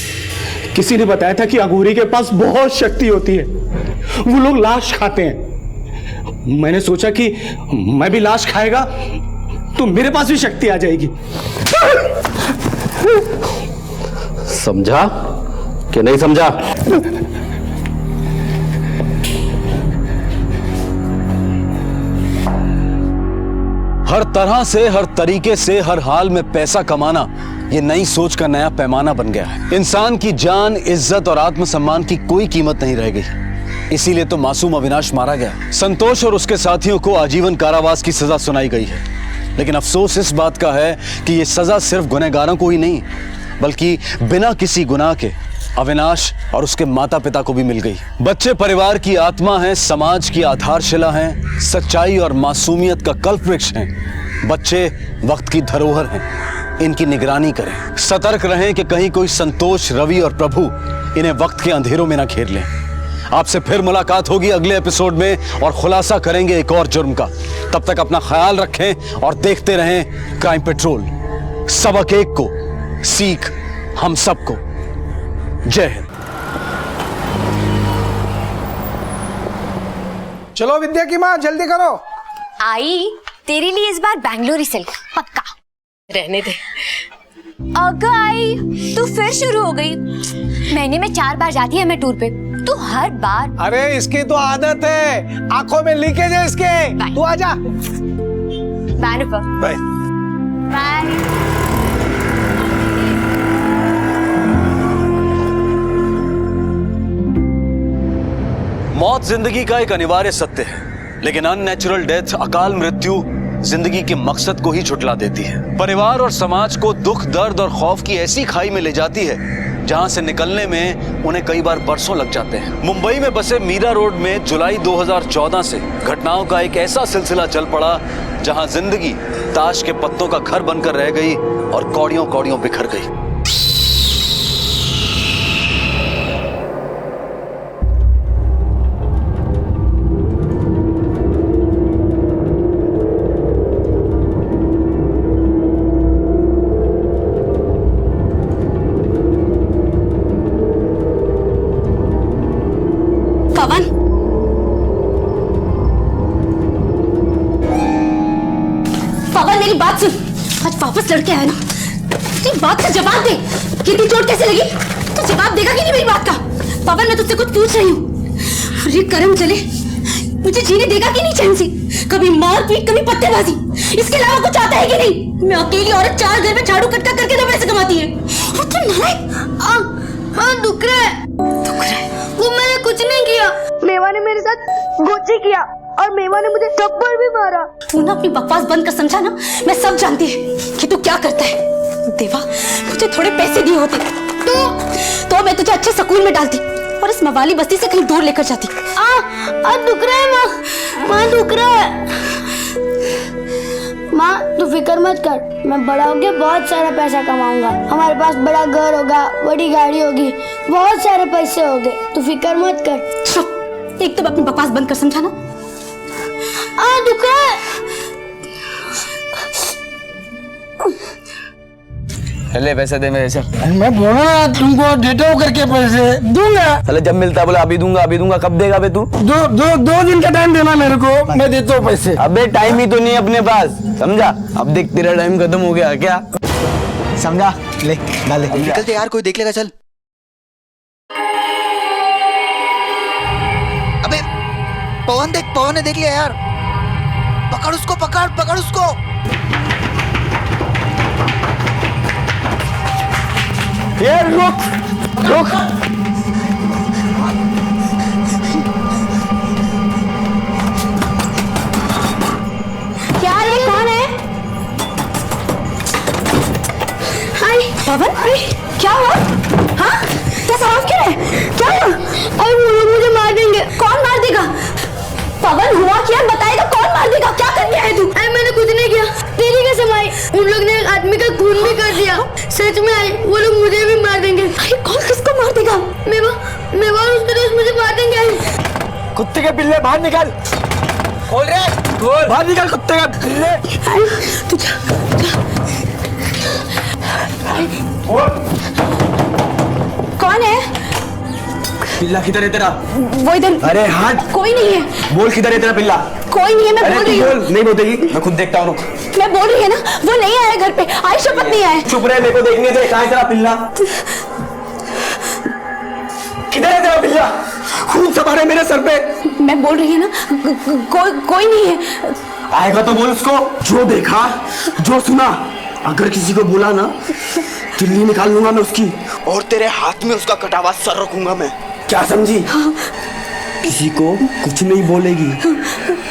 किसी ने बताया था कि अघोरी के पास बहुत शक्ति होती है, वो लोग लाश खाते हैं। मैंने सोचा कि मैं भी लाश खाएगा तो मेरे पास भी शक्ति आ जाएगी। समझा कि नहीं समझा? हर तरह से, हर तरीके से, हर हाल में पैसा कमाना ये नई सोच का नया पैमाना बन गया है। इंसान की जान, इज्जत और आत्मसम्मान की कोई कीमत नहीं रह गई। इसीलिए तो मासूम अविनाश मारा गया। संतोष और उसके साथियों को आजीवन कारावास की सजा सुनाई गई है। लेकिन अफसोस इस बात का है कि ये सजा सिर्फ गुनहगारों को ही नहीं, बल्कि बिना किसी गुनाह के अविनाश और उसके माता पिता को भी मिल गई। बच्चे परिवार की आत्मा हैं, समाज की आधारशिला हैं, सच्चाई और मासूमियत का कल्पवृक्ष हैं। बच्चे वक्त की धरोहर हैं। इनकी निगरानी करें। सतर्क रहें कि कहीं कोई संतोष, रवि और प्रभु इन्हें वक्त के अंधेरों में ना घेर लें। आपसे फिर मुलाकात होगी अगले एपिसोड में और खुलासा करेंगे एक और जुर्म का। तब तक अपना ख्याल रखें और देखते रहें क्राइम पेट्रोल। सबक एक को, सीख हम सबको। जय हिंद। चलो विद्या की माँ, जल्दी करो। आई, तेरे लिए इस बार बैंगलोर सिल्क पक्का। रहने दे। अगर आई तू फिर शुरू हो गई। महीने में 4 बार जाती है मैं टूर पे, तू हर बार। अरे इसकी तो आदत है, आंखों में लीकेज है इसके। तू आजा। बाय रूपा। Bye bye. मौत जिंदगी का एक अनिवार्य सत्य है, लेकिन अननेचुरल डेथ, अकाल मृत्यु जिंदगी के मकसद को ही झुठला देती है। परिवार और समाज को दुख, दर्द और खौफ की ऐसी खाई में ले जाती है जहां से निकलने में उन्हें कई बार बरसों लग जाते हैं। मुंबई में बसे मीरा रोड में जुलाई 2014 से घटनाओं का एक ऐसा सिलसिला चल पड़ा जहां जिंदगी ताश के पत्तों का घर बनकर रह गई और कौड़ियों कौड़ियों बिखर गई। पवन, पवन मेरी बात सुन। आज वापस लड़के आए ना, तेरी बात का जवाब दे। कितनी चोट कैसे लगी? तू जवाब देगा कि नहीं मेरी बात का? पवन, मैं तुझसे कुछ पूछ रही हूँ। अरे करम चले, मुझे जीने देगा कि नहीं चैन से? कभी मारपीट, कभी पत्तेबाजी, इसके अलावा कुछ आता है कि नहीं? मैं अकेली औरत 4 घर में झाड़ू कटका करके 2 पैसे कमाती है। और तू नालायक। दुख रहा है। वो मैंने कुछ नहीं किया। मेवा ने मेरे साथ गोची किया और मेवा ने मुझे थप्पड़ भी मारा। तू ना अपनी बकवास बंद कर, समझा ना? मैं सब जानती है कि तू क्या करता है। देवा, मुझे थोड़े पैसे दिए होते तो मैं तुझे अच्छे स्कूल में डालती और इस मवाली बस्ती से कहीं दूर लेकर जाती। दुख रहा है माँ, माँ दुख रहा है। माँ तू फिक्र मत कर, मैं बड़ा होके बहुत सारा पैसा कमाऊंगा। हमारे पास बड़ा घर होगा, बड़ी गाड़ी होगी, बहुत सारे पैसे होंगे। तू फिक्र मत कर। एक तो अपनी बकवास बंद कर, समझा ना? दुख रहा है। ले पैसे दे मेरे से। मैं बोला तुमको देता हूँ करके पैसे दूंगा। चले जब मिलता है बोला अभी दूंगा अभी दूंगा। कब देगा बे तू? दो दिन का टाइम देना मेरे को, मैं देता हूँ पैसे। अबे टाइम ही तो नहीं अपने पास, समझा? अब देख तेरा टाइम खत्म हो गया क्या? समझा? ले डाले। निकलते यार, कोई देख लेगा। चल अबे पवन देख, पवन ने देख लिया यार। पकड़ उसको, पकड़ उसको। यार रुक। क्या रे, कौन है? हाय पवन, अरे क्या हुआ? हाँ, कैसा आवाज क्यों है? क्या हुआ? अरे वो लोग मुझे मार देंगे। कौन मार देगा? पवन हुआ क्या? बताएगा कौन मार देगा? क्या करने आए तू? अरे मैंने कुछ नहीं किया। तेरी कैसे माई? उन लोग ने एक आदमी का खून भी कर दिया। सच में आई, वो लोग मुझे भी मार देंगे। अरे कौन किसको मार देगा? मेवा और उसके दोस्त मुझे मार देंगे। कुत्ते के पिल्ले बाहर निकल। खोल रे, खोल। बाहर निकल कुत्ते का पिल्ले। तू जा। कौन है? पिल्ला किधर है तेरा? वो इधर। अरे हाथ। कोई नहीं है। बोल किधर है तेरा पिल्ला? कोई नहीं है, मैं बोल रही हूँ। नहीं बोलेगी, मैं खुद देखता हूँ। मैं बोल रही है ना, वो नहीं आया घर पे। आई शपथ नहीं आया। चुप रहे, मेरे को देखने दे। कहाँ है तेरा पिल्ला? किधर है तेरा पिल्ला? खून सवार है मेरे सर पे। मैं बोल रही है ना, कोई नहीं है। आएगा तो बोल उसको। जो देखा, जो सुना, अगर किसी को बोला ना, किल्ली निकाल लूंगा मैं उसकी और तेरे हाथ में उसका कटा हुआ सर रखूंगा मैं। क्या समझी? किसी को कुछ नहीं बोलेगी,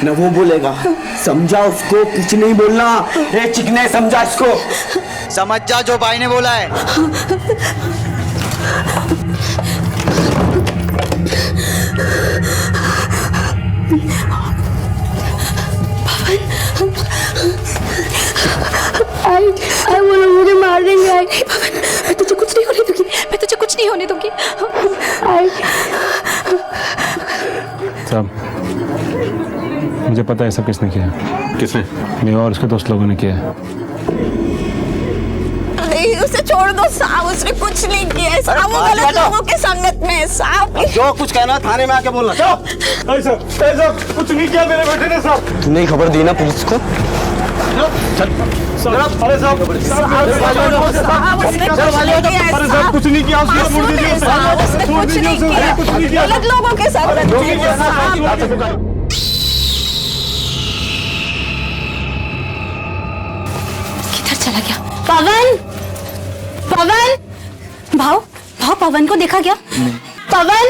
न वो बोलेगा। समझा? उसको कुछ नहीं बोलना। ए चिकने, समझा इसको? समझ जा जो भाई ने बोला है। आई वो लोग मुझे साहब, मुझे पता है सब किसने किया। किसने? मेवा और उसके दोस्त लोगों ने किया है। नहीं, उसे छोड़ दो साहब, उसने कुछ नहीं किया है साहब, वो गलत लोगों के संगत में है साहब। जो कुछ कहना थाने में आके बोलना। कुछ नहीं किया मेरे बेटे ने साहब। तुमने खबर दी ना पुलिस को? अरे साहब कुछ नहीं किया, छोड़ दीजिए साहब, छोड़ दीजिए, कुछ नहीं किया, गलत लोगों के साथ किधर चला गया? पवन, पवन, भाव पवन को देखा क्या? पवन,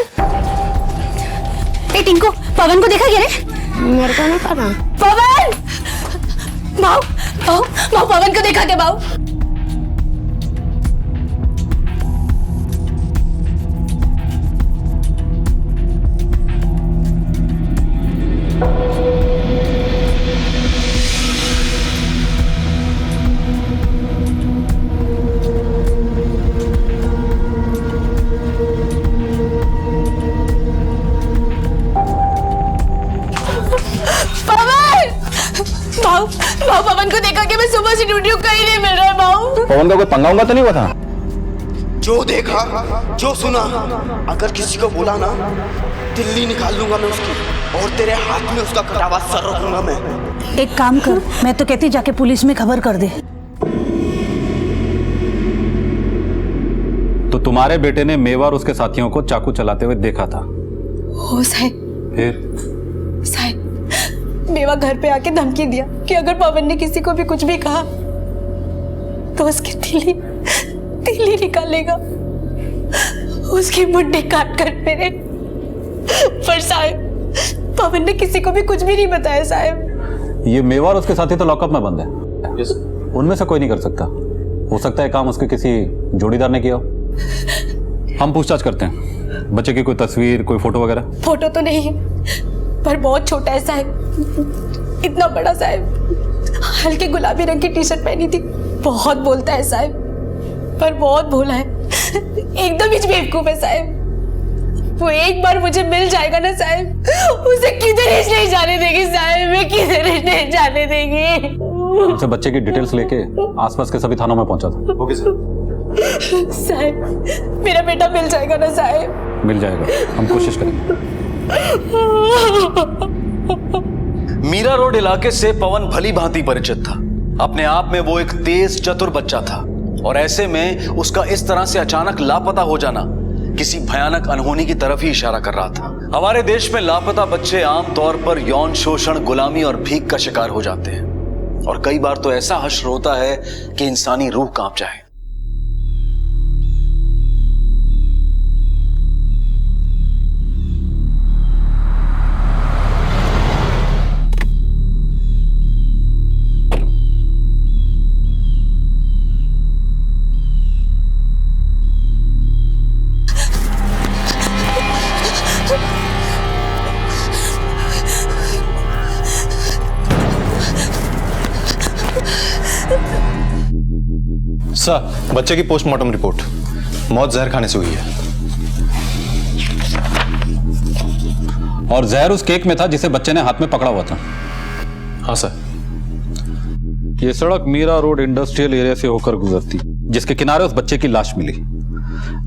ए टिंको, पवन को देखा क्या रे? मेरे को नहीं पता। पवन, भाव पवन को देखा क्या भाव? पवन को देखा कि मैं सुबह से ड्यूटी कहीं नहीं मिल रहा है भाऊ। पवन का कोई पंगा उंगा तो नहीं हुआ था? जो देखा, जो सुना, अगर किसी को बोला ना, दिल्ली निकाल लूंगा मैं उसकी, और तेरे हाथ में उसका कटा हुआ सर रखूंगा मैं। एक काम कर, मैं तो कहती जाके पुलिस में खबर कर दे। तो तुम्हारे बेटे ने मेवा और उसके साथियों को चाकू चलाते हुए देखा था? हो साहब, फिर? साहब मेवा घर पे आके धमकी दिया कि अगर पवन ने किसी को भी कुछ भी कहा तो उसकी तीली निकालेगा, उसकी मुट्ठी काट कर मेरे। पर साहब पवन ने किसी को भी कुछ भी नहीं बताया साहब। ये मेवा और उसके साथी तो लॉकअप में बंद है। उनमें से कोई नहीं कर सकता। हो सकता है काम उसके किसी जोड़ीदार ने किया हो। हम पूछताछ करते हैं। बच्चे की कोई तस्वीर, कोई फोटो वगैरह? फोटो तो नहीं है, पर बहुत छोटा है साहब, इतना बड़ा साहब, हल्के गुलाबी रंग की टी शर्ट पहनी थी। बहुत बोलता है साहब, पर बहुत भोला है, एकदम ही बेवकूफ है साहब। वो एक बार मुझे मिल जाएगा ना साहब, उसे किधर नहीं जाने देगी साहब, मैं किधर नहीं जाने देगी। उनसे बच्चे की डिटेल्स लेके आसपास के सभी थानों में पहुंचा था। Okay sir. साहब मेरा बेटा मिल जाएगा ना साहब? मिल जाएगा, हम कोशिश करेंगे। मीरा रोड इलाके से पवन भली भांति परिचित था। अपने आप में वो एक तेज चतुर बच्चा था, और ऐसे में उसका इस तरह से अचानक लापता हो जाना किसी भयानक अनहोनी की तरफ ही इशारा कर रहा था। हमारे देश में लापता बच्चे आमतौर पर यौन शोषण, गुलामी और भीख का शिकार हो जाते हैं, और कई बार तो ऐसा हश्र होता है कि इंसानी रूह कांप जाए। सर, बच्चे की पोस्टमार्टम रिपोर्ट, मौत जहर खाने से हुई है। और जहर उस केक में था जिसे बच्चे ने हाथ में पकड़ा हुआ था। हाँ सर। ये सड़क मीरा रोड इंडस्ट्रियल एरिया से होकर गुजरती, जिसके किनारे उस बच्चे की लाश मिली।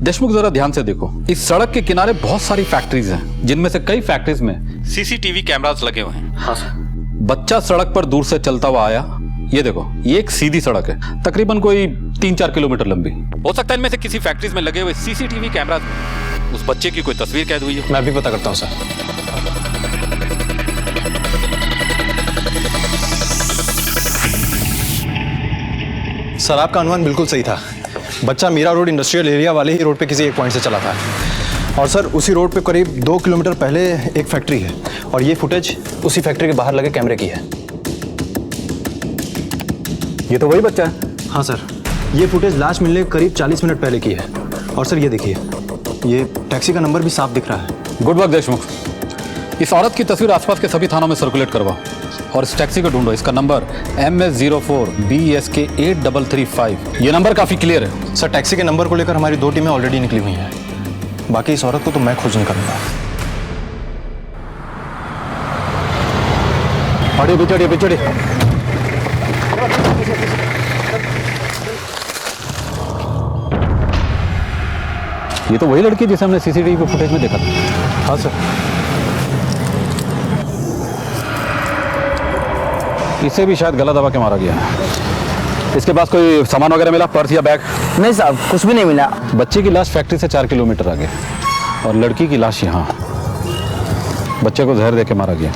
देशमुख, जरा ध्यान से देखो, इस सड़क के किनारे बहुत सारी फैक्ट्रीज हैं, जिनमें से कई फैक्ट्रीज में सीसीटीवी कैमरास लगे हुए हैं। हाँ सर। बच्चा सड़क पर दूर से चलता हुआ आया। ये देखो, ये एक सीधी सड़क है, तकरीबन कोई 3-4 किलोमीटर लंबी। हो सकता है इनमें से किसी फैक्ट्रीज में लगे हुए सीसीटीवी कैमरास में उस बच्चे की कोई तस्वीर कैद हुई है। मैं भी पता करता हूँ सर। सर, आपका अनुमान बिल्कुल सही था। बच्चा मीरा रोड इंडस्ट्रियल एरिया वाले ही रोड पे किसी एक पॉइंट से चला था, और सर उसी रोड पे करीब 2 किलोमीटर पहले एक फैक्ट्री है, और ये फुटेज उसी फैक्ट्री के बाहर लगे कैमरे की है। ये तो वही बच्चा है। हाँ सर, ये फुटेज लाश मिलने के करीब 40 मिनट पहले की है। और सर ये देखिए, ये टैक्सी का नंबर भी साफ दिख रहा है। Good work Deshmukh. इस औरत की तस्वीर आसपास के सभी थानों में सर्कुलेट करवाओ, और इस टैक्सी को ढूंढो। इसका नंबर MS04 BSK 8335। ये नंबर काफी क्लियर है। सर, टैक्सी के नंबर को लेकर हमारी 2 टीमें ऑलरेडी निकली हुई हैं। बाकी इस औरत को तो मैं खोज निकालूंगा। अरे पिछड़िए पिछड़िए। ये तो वही लड़की जिसे हमने सीसीटीवी फुटेज में देखा था। हाँ सर। इसे भी शायद गला दबा के मारा गया है। इसके पास कोई सामान वगैरह मिला, पर्स या बैग? नहीं साहब, कुछ भी नहीं मिला। बच्चे की लाश फैक्ट्री से 4 किलोमीटर आगे और लड़की की लाश यहाँ। बच्चे को जहर देके मारा गया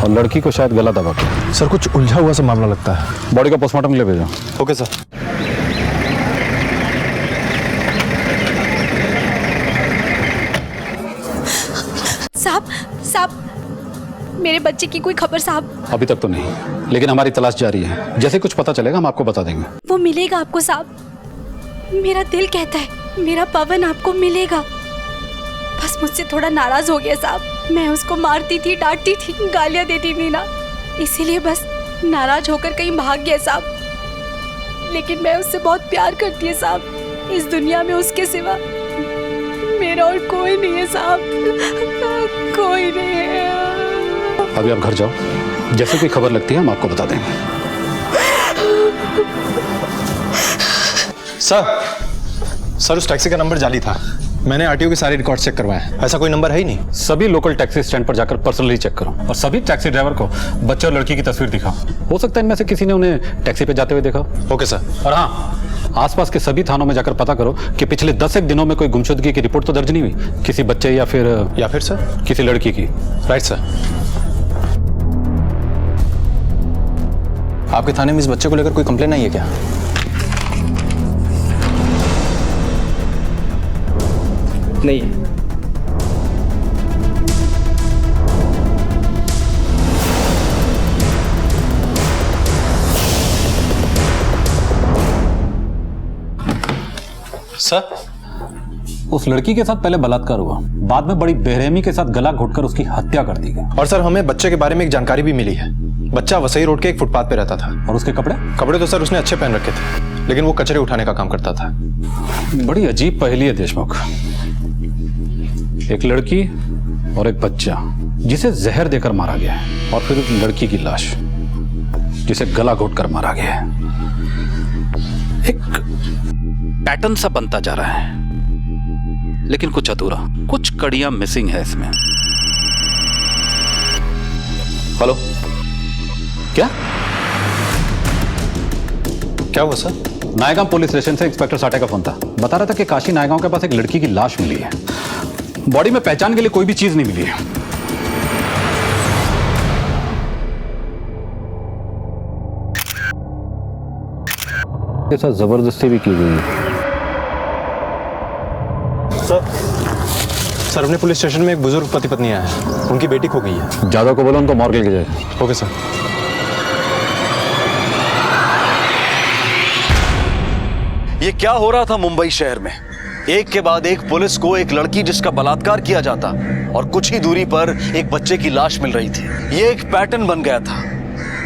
और लड़की को शायद गला दबा के। सर कुछ उलझा हुआ सा मामला लगता है। बॉडी का पोस्टमार्टम के लिए भेजो। Okay sir. साहब मेरे बच्चे की कोई खबर साहब? अभी तक तो नहीं, लेकिन हमारी तलाश जारी है। जैसे कुछ पता चलेगा हम आपको बता देंगे। वो मिलेगा आपको साहब। मेरा दिल कहता है मेरा पवन आपको मिलेगा। बस मुझसे थोड़ा नाराज हो गया साहब। मैं उसको मारती थी, डांटती थी, गालियां देती थी ना, इसीलिए बस नाराज होकर कहीं भाग गया साहब। लेकिन मैं उससे बहुत प्यार करती है साहब। इस दुनिया में उसके सिवा मेरा और कोई नहीं है साहब, कोई नहीं है। अभी आप घर जाओ, जैसे कोई खबर लगती है हम आपको बता देंगे। सर उस टैक्सी का नंबर जाली था। मैंने आरटीओ के सारे रिकॉर्ड चेक करवाए, ऐसा कोई नंबर है ही नहीं। सभी लोकल टैक्सी स्टैंड पर जाकर पर्सनली चेक करो और सभी टैक्सी ड्राइवर को बच्चे और लड़की की तस्वीर दिखाओ। हो सकता है इनमें से किसी ने उन्हें टैक्सी पे जाते हुए देखा। Okay sir. और हाँ, आसपास के सभी थानों में जाकर पता करो कि पिछले 10 दिनों में कोई गुमशुदगी की रिपोर्ट तो दर्ज नहीं हुई किसी बच्चे या फिर सर किसी लड़की की। Right sir. आपके थाने में इस बच्चे को लेकर कोई कंप्लेन आई है क्या? नहीं। सर उस लड़की के साथ पहले बलात्कार हुआ, बाद में बड़ी बेरहमी के साथ गला घोटकर उसकी हत्या कर दी गई। और सर हमें बच्चे के बारे में एक जानकारी भी मिली है। बच्चा वसई रोड के एक फुटपाथ पे रहता था। और उसके कपड़े तो सर उसने अच्छे पहन रखे थे, लेकिन वो कचरे उठाने का काम करता था। बड़ी अजीब पहेली है देशमुख। एक लड़की और एक बच्चा जिसे जहर देकर मारा गया है, और फिर उस लड़की की लाश जिसे गला घोटकर मारा गया है। एक पैटर्न सा बनता जा रहा है, लेकिन कुछ अधूरा, कुछ कड़ियां मिसिंग है इसमें। हेलो, क्या हुआ सर? नायगांव पुलिस स्टेशन से इंस्पेक्टर साठे का फोन था। बता रहा था कि काशी नायगांव के पास एक लड़की की लाश मिली है। बॉडी में पहचान के लिए कोई भी चीज नहीं मिली है। के साथ जबरदस्ती भी की गई है। सर अपने पुलिस स्टेशन में एक बुजुर्ग पति पत्नी आए हैं, उनकी बेटी खो गई है। जादव को बोलो उनको मॉर्ग लेके जाए। Okay sir. ये क्या हो रहा था मुंबई शहर में? एक के बाद एक पुलिस को एक लड़की जिसका बलात्कार किया जाता और कुछ ही दूरी पर एक बच्चे की लाश मिल रही थी। ये एक पैटर्न बन गया था,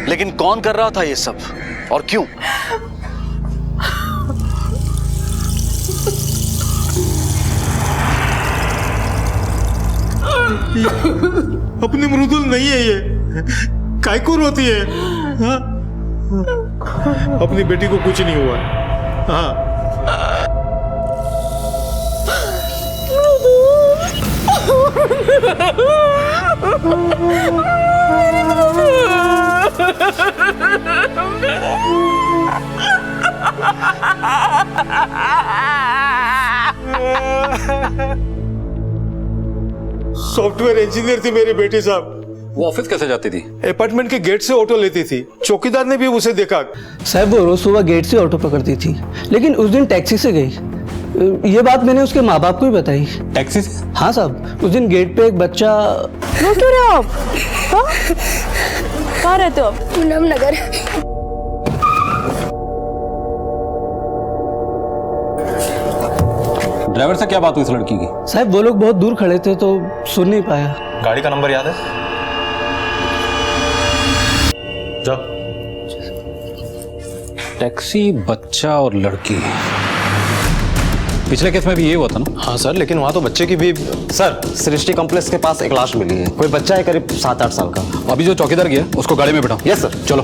लेकिन कौन कर रहा था ये सब और क्यों? अपनी मृदुल नहीं है ये, काय को रोती है? हाँ? अपनी बेटी को कुछ नहीं हुआ। हाँ सॉफ्टवेयर इंजीनियर थी मेरी बेटी साहब। वो ऑफिस कैसे जाती थी? अपार्टमेंट के गेट से ऑटो लेती थी। चौकीदार ने भी उसे देखा। साहब वो रोज सुबह गेट से ऑटो पकड़ती थी, लेकिन उस दिन टैक्सी से गई। ये बात मैंने उसके माँ बाप को ही बताई। टैक्सी से? हाँ साहब, उस दिन गेट पे एक बच्चा। रो क्यों रहे हो आप? कहाँ रहते हो आप? पूनम नगर। ड्राइवर से क्या बात हुई इस लड़की की? साहब वो लोग बहुत दूर खड़े थे तो सुन नहीं पाया। गाड़ी का नंबर याद है? जाओ। टैक्सी, बच्चा और लड़की। पिछले केस में भी ये हुआ था ना? हाँ सर, लेकिन वहाँ तो बच्चे की भी। सर सृष्टि कॉम्प्लेक्स के पास एक लाश मिली है, कोई बच्चा है करीब 7-8 साल का। अभी जो चौकीदार गया उसको गाड़ी में बैठाओ। Yes sir. चलो।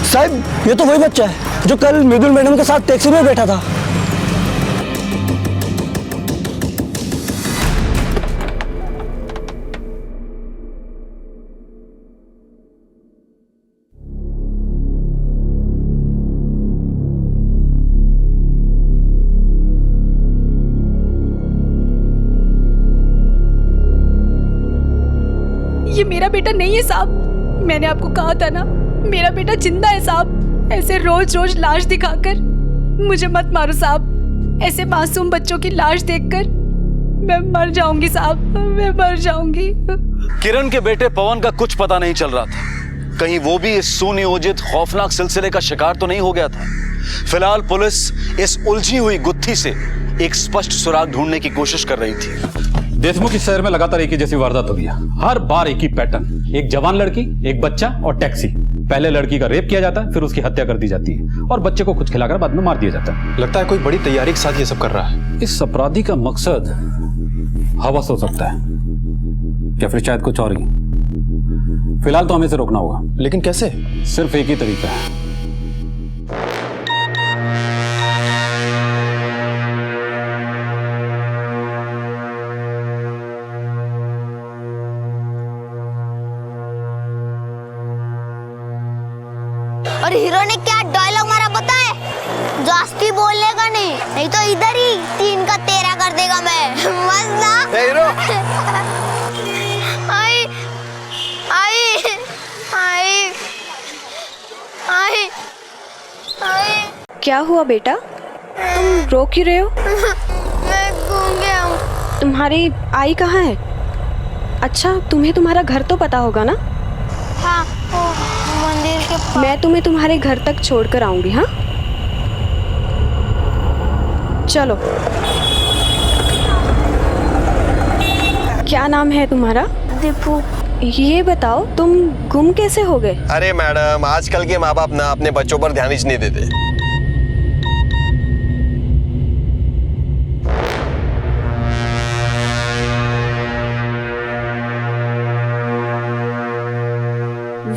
साहब ये तो वही बच्चा है जो कल मृदुल मैडम के साथ टैक्सी में बैठा था। ये मेरा बेटा नहीं है साहब। मैंने आपको कहा था ना, मेरा बेटा जिंदा है साहब। ऐसे रोज रोज लाश दिखाकर मुझे मत मारो साहब। ऐसे मासूम बच्चों की लाश देखकर मैं मर जाऊंगी साहब, मैं मर जाऊंगी। किरण के बेटे पवन का कुछ पता नहीं चल रहा था। कहीं वो भी इस सुनियोजित खौफनाक सिलसिले का शिकार तो नहीं हो गया था। फिलहाल पुलिस इस उलझी हुई गुत्थी से एक स्पष्ट सुराग ढूंढने की कोशिश कर रही थी। देशमुख इस शहर में लगातार एक ही जैसी वारदात हो रही है। हर बार एक ही पैटर्न, एक जवान लड़की, एक बच्चा और टैक्सी। पहले लड़की का रेप किया जाता है, फिर उसकी हत्या कर दी जाती है और बच्चे को कुछ खिलाकर बाद में मार दिया जाता है। लगता है कोई बड़ी तैयारी के साथ ये सब कर रहा है। इस अपराधी का मकसद हवस हो सकता है या फिर शायद कुछ और ही। फिलहाल तो हमें इसे रोकना होगा। लेकिन कैसे? सिर्फ एक ही तरीका है। और हीरो ने क्या डायलॉग मारा पता है? जास्ती बोलने का नहीं तो इधर ही 3 का 13 कर देगा मैं। मस्त ना? हीरो आई आई आई आई आई। क्या हुआ बेटा, तुम रो क्यों रहे हो? मैं घूम गया हूँ। तुम्हारी आई कहाँ है? अच्छा, तुम्हें तुम्हारा घर तो पता होगा ना? हाँ, मंदिर के पास। मैं तुम्हें तुम्हारे घर तक छोड़कर आऊंगी। हाँ चलो। क्या नाम है तुम्हारा? दीपू। ये बताओ तुम गुम कैसे हो गए? अरे मैडम, आजकल के माँ बाप ना अपने बच्चों पर ध्यान ही नहीं देते।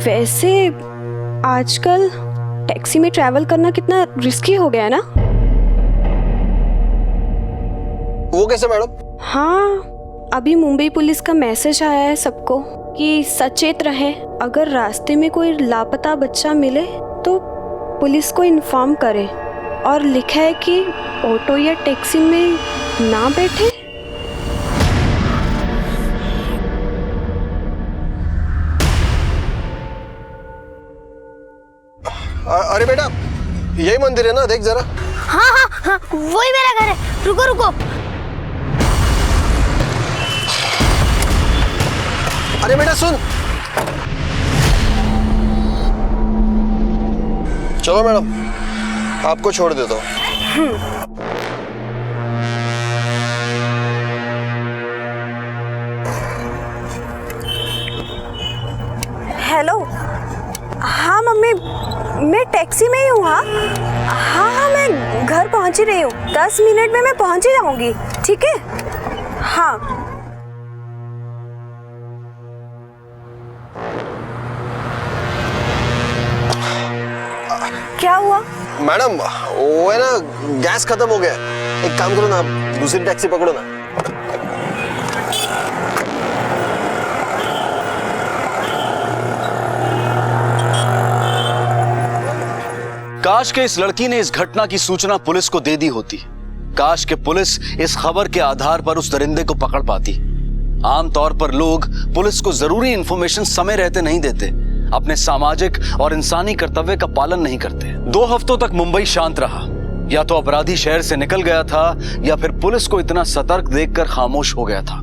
वैसे आजकल टैक्सी में ट्रैवल करना कितना रिस्की हो गया है ना? वो कैसे मैडम? हाँ, अभी मुंबई पुलिस का मैसेज आया है सबको कि सचेत रहें। अगर रास्ते में कोई लापता बच्चा मिले तो पुलिस को इन्फॉर्म करें। और लिखा है कि ऑटो या टैक्सी में ना बैठे। अरे बेटा, यही मंदिर है ना? देख जरा। हाँ हाँ हाँ, वही मेरा घर है। रुको रुको। अरे बेटा सुन। चलो मैडम, आपको छोड़ देता हूँ। हेलो। हाँ मम्मी, मैं टैक्सी में ही हूँ। हाँ हाँ, मैं घर पहुँच ही रही हूँ। 10 मिनट में मैं पहुँच ही जाऊँगी। ठीक है? हाँ। क्या हुआ? मैडम वो है ना, गैस खत्म हो गया। एक काम करो ना, आप दूसरी टैक्सी पकड़ो ना। काश के इस लड़की ने इस घटना की सूचना पुलिस को दे दी होती। काश के पुलिस इस खबर के आधार पर उस दरिंदे को पकड़ पाती। आमतौर पर लोग पुलिस को जरूरी इंफॉर्मेशन समय रहते नहीं देते, अपने सामाजिक और इंसानी कर्तव्य का पालन नहीं करते। 2 हफ्तों तक मुंबई शांत रहा। या तो अपराधी शहर से निकल गया था या फिर पुलिस को इतना सतर्क देखकर खामोश हो गया था।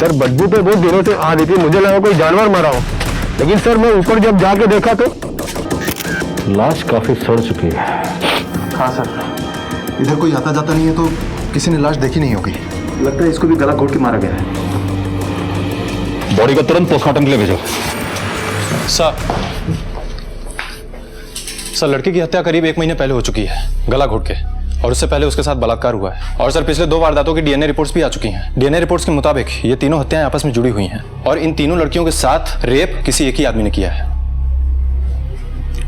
सर बदबू तो बहुत दिनों से आ रही थी, मुझे लगा कोई जानवर मरा हो। लेकिन सर मैं ऊपर जब जाके देखा तो लाश काफी सड़ चुकी है। हाँ सर, इधर कोई आता जाता नहीं है तो किसी ने लाश देखी नहीं होगी। लगता है इसको भी गला घोट के मारा गया है। बॉडी को तुरंत पोस्टमार्टम के लिए भेजो। सर लड़की की हत्या करीब 1 महीने पहले हो चुकी है, गला घोट के, और उससे पहले उसके साथ बलात्कार हुआ है। और सर पिछले 2 वारदातों की डीएनए रिपोर्ट्स भी आ चुकी हैं। डीएनए रिपोर्ट्स के मुताबिक ये तीनों हत्याएं आपस में जुड़ी हुई हैं और इन तीनों लड़कियों के साथ रेप किसी एक ही आदमी ने किया है।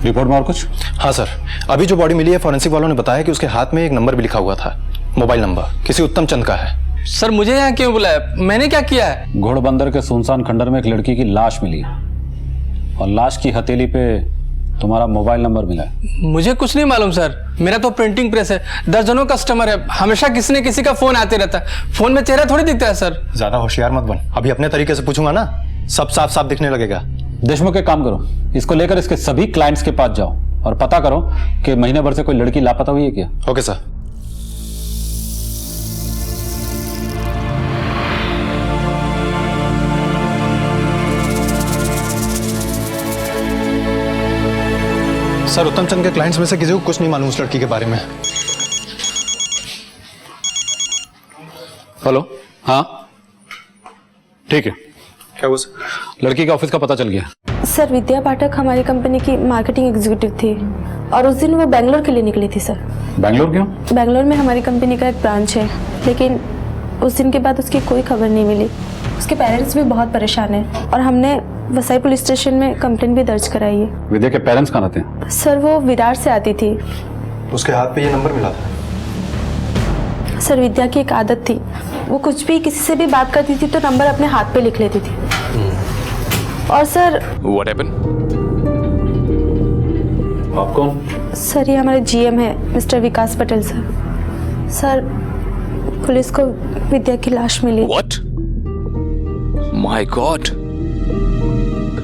रिपोर्ट में और कुछ? हाँ सर, अभी जो बॉडी मिली है फॉरेंसिक वालों ने बताया कि उसके हाथ में एक नंबर भी लिखा हुआ था, मोबाइल नंबर किसी उत्तम चंद का है। सर मुझे यहाँ क्यों बुलाया? मैंने क्या किया है? घोड़बंदर के सुनसान खंडर में एक लड़की की लाश मिली है और लाश की हथेली पे तुम्हारा मोबाइल नंबर मिला है। मुझे कुछ नहीं मालूम सर, मेरा तो प्रिंटिंग प्रेस है, दर्जनों कस्टमर है, हमेशा किसी न किसी का फोन आते रहता है। फोन में चेहरा थोड़ी दिखता है सर। ज्यादा होशियार मत बन, अभी अपने तरीके से पूछूंगा ना सब साफ साफ दिखने लगेगा। देशमुख एक काम करो, इसको लेकर इसके सभी क्लाइंट्स के पास जाओ और पता करो कि महीने भर से कोई लड़की लापता हुई है क्या। Okay sir. सर उत्तम चंद के क्लाइंट्स में से किसी को कुछ नहीं मालूम उस लड़की के बारे में। हेलो, हाँ ठीक है। क्या हुआ सर? लड़की के ऑफिस का पता चल गया। सर विद्या पाठक हमारी कंपनी की मार्केटिंग एग्जीक्यूटिव थी और उस दिन वो बेंगलोर के लिए निकली थी सर। बेंगलोर क्यों? बेंगलोर में हमारी कंपनी का एक ब्रांच है, लेकिन उस दिन के बाद उसकी कोई खबर नहीं मिली। उसके पेरेंट्स भी बहुत परेशान हैं और हमने वसई पुलिस स्टेशन में कंप्लेंट भी दर्ज कराई है। विद्या के पेरेंट्स कहाँ रहते हैं? सर वो विरार से आती थी। उसके हाथ पे ये नंबर मिला था। सर विद्या की एक आदत थी, वो कुछ भी किसी से भी बात करती थी तो नंबर अपने हाथ पे लिख लेती थी। और सर What happened? आप कौन? सर ये हमारे जीएम है मिस्टर विकास पटेल सर। सर पुलिस को विद्या की लाश मिली। What? My God!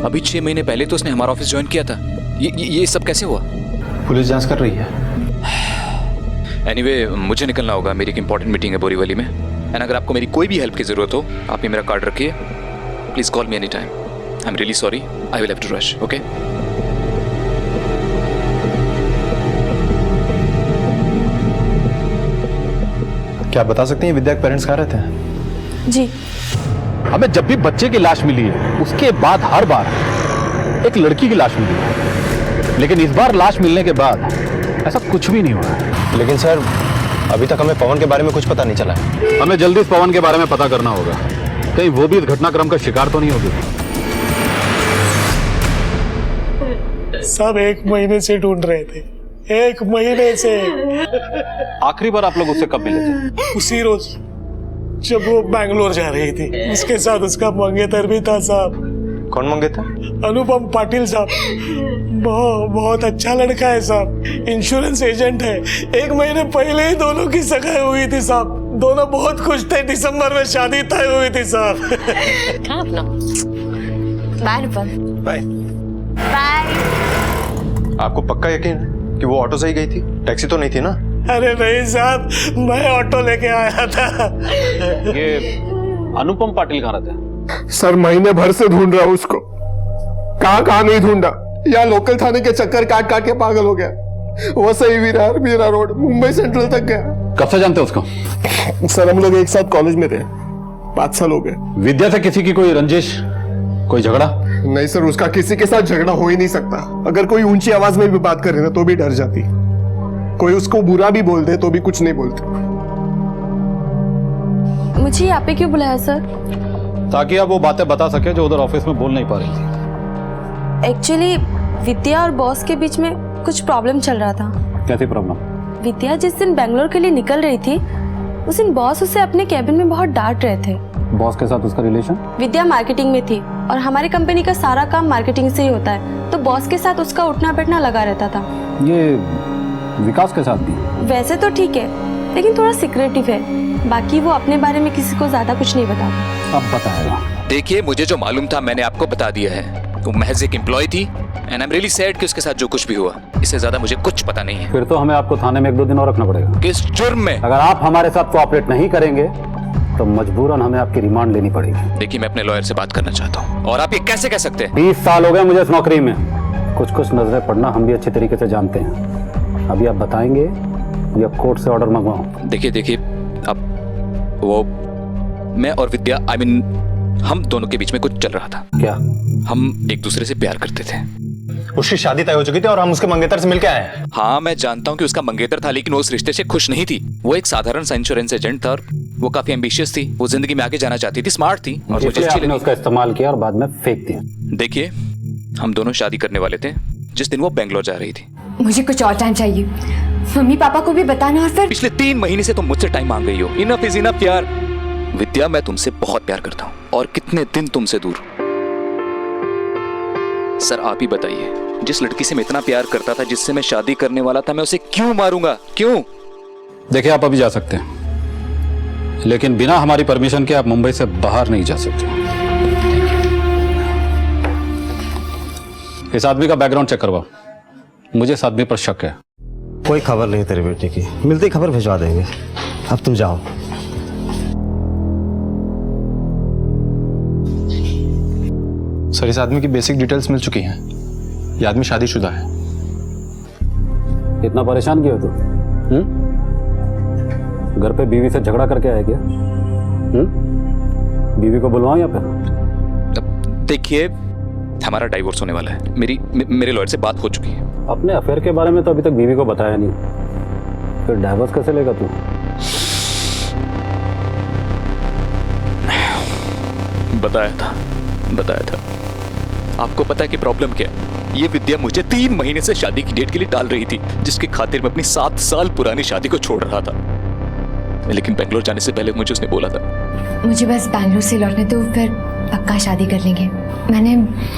अभी 6 महीने पहले तो उसने हमारा ऑफिस ज्वाइन किया था। ये सब कैसे हुआ? पुलिस जांच कर रही है। एनीवे मुझे निकलना होगा, मेरी एक इंपॉर्टेंट मीटिंग है बोरीवली में। एंड अगर आपको मेरी कोई भी हेल्प की जरूरत हो, आप ये मेरा कार्ड रखिए। Please call me any time. I am really sorry, I will have to rush. Okay? क्या आप बता सकते हैं विद्या के पेरेंट्स कहाँ रहते हैं? जी। हमें जब भी बच्चे की लाश मिली है उसके बाद हर बार एक लड़की की लाश मिली है, लेकिन इस बार लाश मिलने के बाद ऐसा कुछ भी नहीं हुआ है। लेकिन सर अभी तक हमें पवन के बारे में कुछ पता नहीं चला है। हमें जल्दी इस पवन के बारे में पता करना होगा, कहीं वो भी इस घटनाक्रम का शिकार तो नहीं होगी। सब 1 महीने से ढूंढ रहे थे, 1 महीने से। आखिरी बार आप लोग उससे कब मिले थे? उसी रोज जब वो बैंगलोर जा रही थी। उसके साथ उसका मंगेतर भी था साहब। कौन मंगेतर? अनुपम पाटिल साहब। बहुत अच्छा लड़का है साहब, इंश्योरेंस एजेंट है। 1 महीने पहले ही दोनों की सगाई हुई थी साहब। दोनों बहुत खुश थे, दिसंबर में शादी तय हुई थी साहब। बाय अनुपम। बाय। बाय। आपको पक्का यकीन है कि वो ऑटो से ही गई थी, टैक्सी तो नहीं थी ना? अरे नहीं साहब, मैं ऑटो लेके आया था। ये अनुपम पाटिल कहाँ रहता है? सर महीने भर से ढूंढ रहा हूँ उसको, कहाँ नहीं ढूंढा। यहाँ लोकल थाने के चक्कर काट के पागल हो गया। वसई विरार मीरा रोड मुंबई सेंट्रल तक गया। कब से जानते हो उसको? सर हम लोग एक साथ कॉलेज में थे, 5 साल हो गए। विद्या से किसी की कोई रंजिश, कोई झगड़ा? नहीं सर, उसका किसी के साथ झगड़ा हो ही नहीं सकता। अगर कोई ऊंची आवाज में भी बात करे ना तो भी डर जाती। कोई उसको बुरा भी बोल दे तो भी कुछ नहीं बोलते। मुझे यहाँ पे क्यों बुलाया सर? ताकि आप वो बातें बता सके जो उधर ऑफिस में बोल नहीं पा रही थी। एक्चुअली विद्या और बॉस के बीच में कुछ प्रॉब्लम चल रहा था। कैसी प्रॉब्लम? विद्या जिस दिन बेंगलोर के लिए निकल रही थी उस दिन बॉस उसे अपने कैबिन में बहुत डांट रहे थे। बॉस के साथ उसका रिलेशन? विद्या मार्केटिंग में थी और हमारी कंपनी का सारा काम मार्केटिंग से ही होता है, तो बॉस के साथ उसका उठना बैठना लगा रहता था। ये विकास के साथ भी? वैसे तो ठीक है, लेकिन थोड़ा सिक्रेटिव है। बाकी वो अपने बारे में किसी को ज्यादा कुछ नहीं बताता। अब बताएगा। देखिए मुझे जो मालूम था मैंने आपको बता दिया है। वो महज एक एम्प्लॉय थी and I am really sad कि उसके साथ जो कुछ भी हुआ, इससे ज्यादा मुझे कुछ पता नहीं है। फिर तो हमें आपको थाने में 1-2 दिन और रखना पड़ेगा। किस जुर्म में? अगर आप हमारे साथ कोऑपरेट नहीं करेंगे तो मजबूरन हमें आपकी रिमांड लेनी पड़ेगी। देखिए मैं अपने लॉयर से बात करना चाहता हूँ। और आप ये कैसे कह सकते हैं? 20 साल हो गए मुझे इस नौकरी में, कुछ नजरें पड़ना हम भी अच्छे तरीके से जानते हैं। अभी आप बताएंगे या कोर्ट से ऑर्डर मंगवाऊं? देखिए अब वो मैं और विद्या हम दोनों के बीच में कुछ चल रहा था। क्या? हम एक दूसरे से प्यार करते थे। उसकी शादी तय हो चुकी थी और हम उसके मंगेतर से मिलके आए हैं। हाँ मैं जानता हूँ कि उसका मंगेतर था, लेकिन वो उस रिश्ते से खुश नहीं थी। वो एक साधारण सा इंश्योरेंस एजेंट था और वो काफी एम्बिशियस थी। वो जिंदगी में आगे जाना चाहती थी, स्मार्ट थी और मुझे अच्छी लगी। उसका इस्तेमाल किया और बाद में फेंक दिया। देखिए हम दोनों शादी करने वाले थे जिस दिन वो बेंगलोर जा रही थी। मुझे कुछ और टाइम चाहिए, मम्मी पापा को भी बताना। और फिर पिछले 3 महीने से तुम मुझसे टाइम मांग रही हो। इनफ इज इनफ यार। विद्या मैं तुमसे बहुत प्यार करता हूँ और कितने दिन तुमसे दूर। सर आप ही बताइए, जिस लड़की से मैं इतना प्यार करता था, जिससे मैं शादी करने वाला था, मैं उसे क्यों मारूंगा? क्यों? देखिए आप अभी जा सकते हैं, लेकिन बिना हमारी परमिशन के आप मुंबई से बाहर नहीं जा सकते। इस आदमी का बैकग्राउंड चेक करवाओ, मुझे इस आदमी पर शक है। कोई खबर नहीं तेरे बेटे की, मिलते ही खबर भिजवा देंगे। अब तुम जाओ। सर इस आदमी की बेसिक डिटेल्स मिल चुकी हैं। ये आदमी शादीशुदा है। इतना परेशान क्यों हो तू? घर पे बीवी से झगड़ा करके आया क्या? बीवी को बुलवाऊं या फिर? देखिए हमारा डाइवोर्स होने वाला है। मेरे लॉयर से बात हो चुकी है। अपने अफेयर के बारे में तो अभी तक बीवी को बताया नहीं, फिर डाइवोर्स कैसे लेगा तू? बताया था। आपको पता है कि प्रॉब्लम क्या है? ये विद्या मुझे 3 महीने से शादी की डेट के लिए टाल रही थी, जिसकी खातिर मैं अपनी 7 साल पुरानी शादी को छोड़ रहा था। लेकिन बेंगलोर जाने से पहले मुझे उसने बोला था, मुझे बस बैंगलोर से लौटने दो, फिर पक्का शादी कर लेंगे। मैंने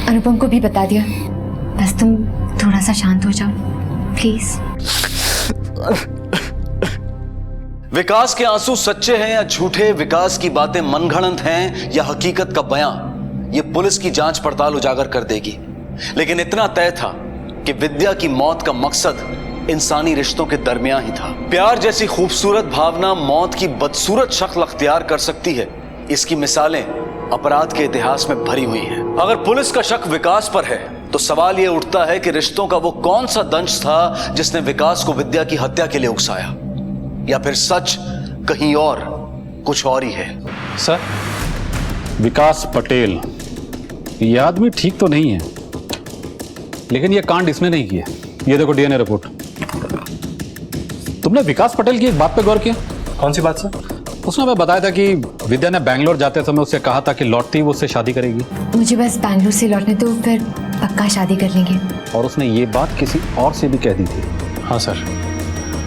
अनुपम को भी बता दिया। बस तुम थोड़ा सा शांत हो जाओ प्लीज। विकास के आंसू सच्चे हैं या झूठे, विकास की बातें मनगढ़ंत हैं या हकीकत का बयां, ये पुलिस की जांच पड़ताल उजागर कर देगी। लेकिन इतना तय था कि विद्या की मौत का मकसद इंसानी रिश्तों के दरमियान ही था। प्यार जैसी खूबसूरत भावना मौत की बदसूरत शक्ल अख्तियार कर सकती है। इसकी मिसालें अपराध के इतिहास में भरी हुई हैं। अगर पुलिस का शक विकास पर है तो सवाल यह उठता है कि रिश्तों का वो कौन सा दंश था जिसने विकास को विद्या की हत्या के लिए उकसाया, या फिर सच कहीं और कुछ और ही है। सर विकास पटेल, ये आदमी ठीक तो नहीं है, लेकिन ये कांड इसने नहीं किया। ये देखो डीएनए रिपोर्ट। तुमने विकास पटेल की एक बात पे गौर किया? कौन सी बात सर? उसने हमें बताया था कि विद्या ने बैंगलोर जाते समय उससे कहा था कि लौटती ही वो उससे शादी करेगी। मुझे बस बैंगलोर से लौटने दो, फिर पक्का शादी कर लेंगे। और उसने ये बात किसी और से भी कह दी थी। हाँ सर,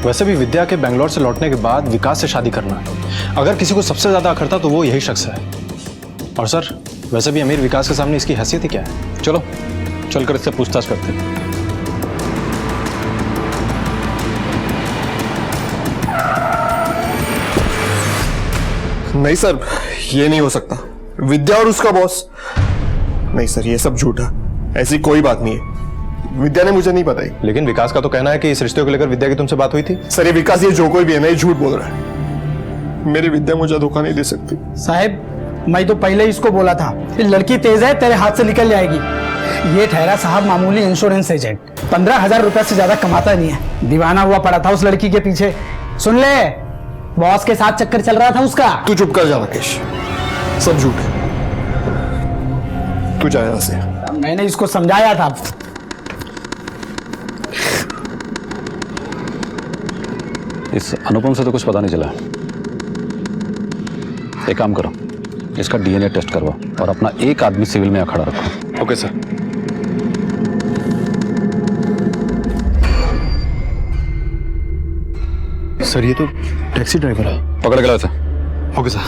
वैसे भी विद्या के बैंगलोर से लौटने के बाद विकास से शादी करना, अगर किसी को सबसे ज्यादा अखरता तो वो यही शख्स है। और सर वैसे भी अमीर विकास के सामने इसकी हैसियत ही क्या है? चलो चलकर इससे पूछताछ करते हैं। नहीं सर, ये नहीं हो सकता। विद्या और उसका बॉस, नहीं सर ये सब झूठ है, ऐसी कोई बात नहीं है। विद्या ने मुझे नहीं बताई। लेकिन विकास का तो कहना है कि इस रिश्ते को लेकर विद्या की तुमसे बात हुई थी। सर ये विकास, ये जो कोई भी है ना, ये झूठ बोल रहा है। मेरी विद्या मुझे धोखा नहीं दे सकती। साहब मैं तो पहले इसको बोला था, ये लड़की तेज है, तेरे हाथ से निकल जाएगी। ये ठहरा साहब मामूली इंश्योरेंस एजेंट, 15,000 रुपए से ज्यादा कमाता नहीं है। दीवाना हुआ पड़ा था उस लड़की के पीछे। सुन ले, बॉस के साथ चक्कर चल रहा था उसका। तू चुप कर जा राकेश, सब झूठ है। तू जा यहाँ से। मैंने इसको समझाया था। इस अनुपम से तो कुछ पता नहीं चला। एक काम करो, इसका डीएनए टेस्ट करवाओ और अपना एक आदमी सिविल में खड़ा रखो। Okay sir. सर ये तो टैक्सी ड्राइवर है। पकड़ के लाओ इसे। Okay sir.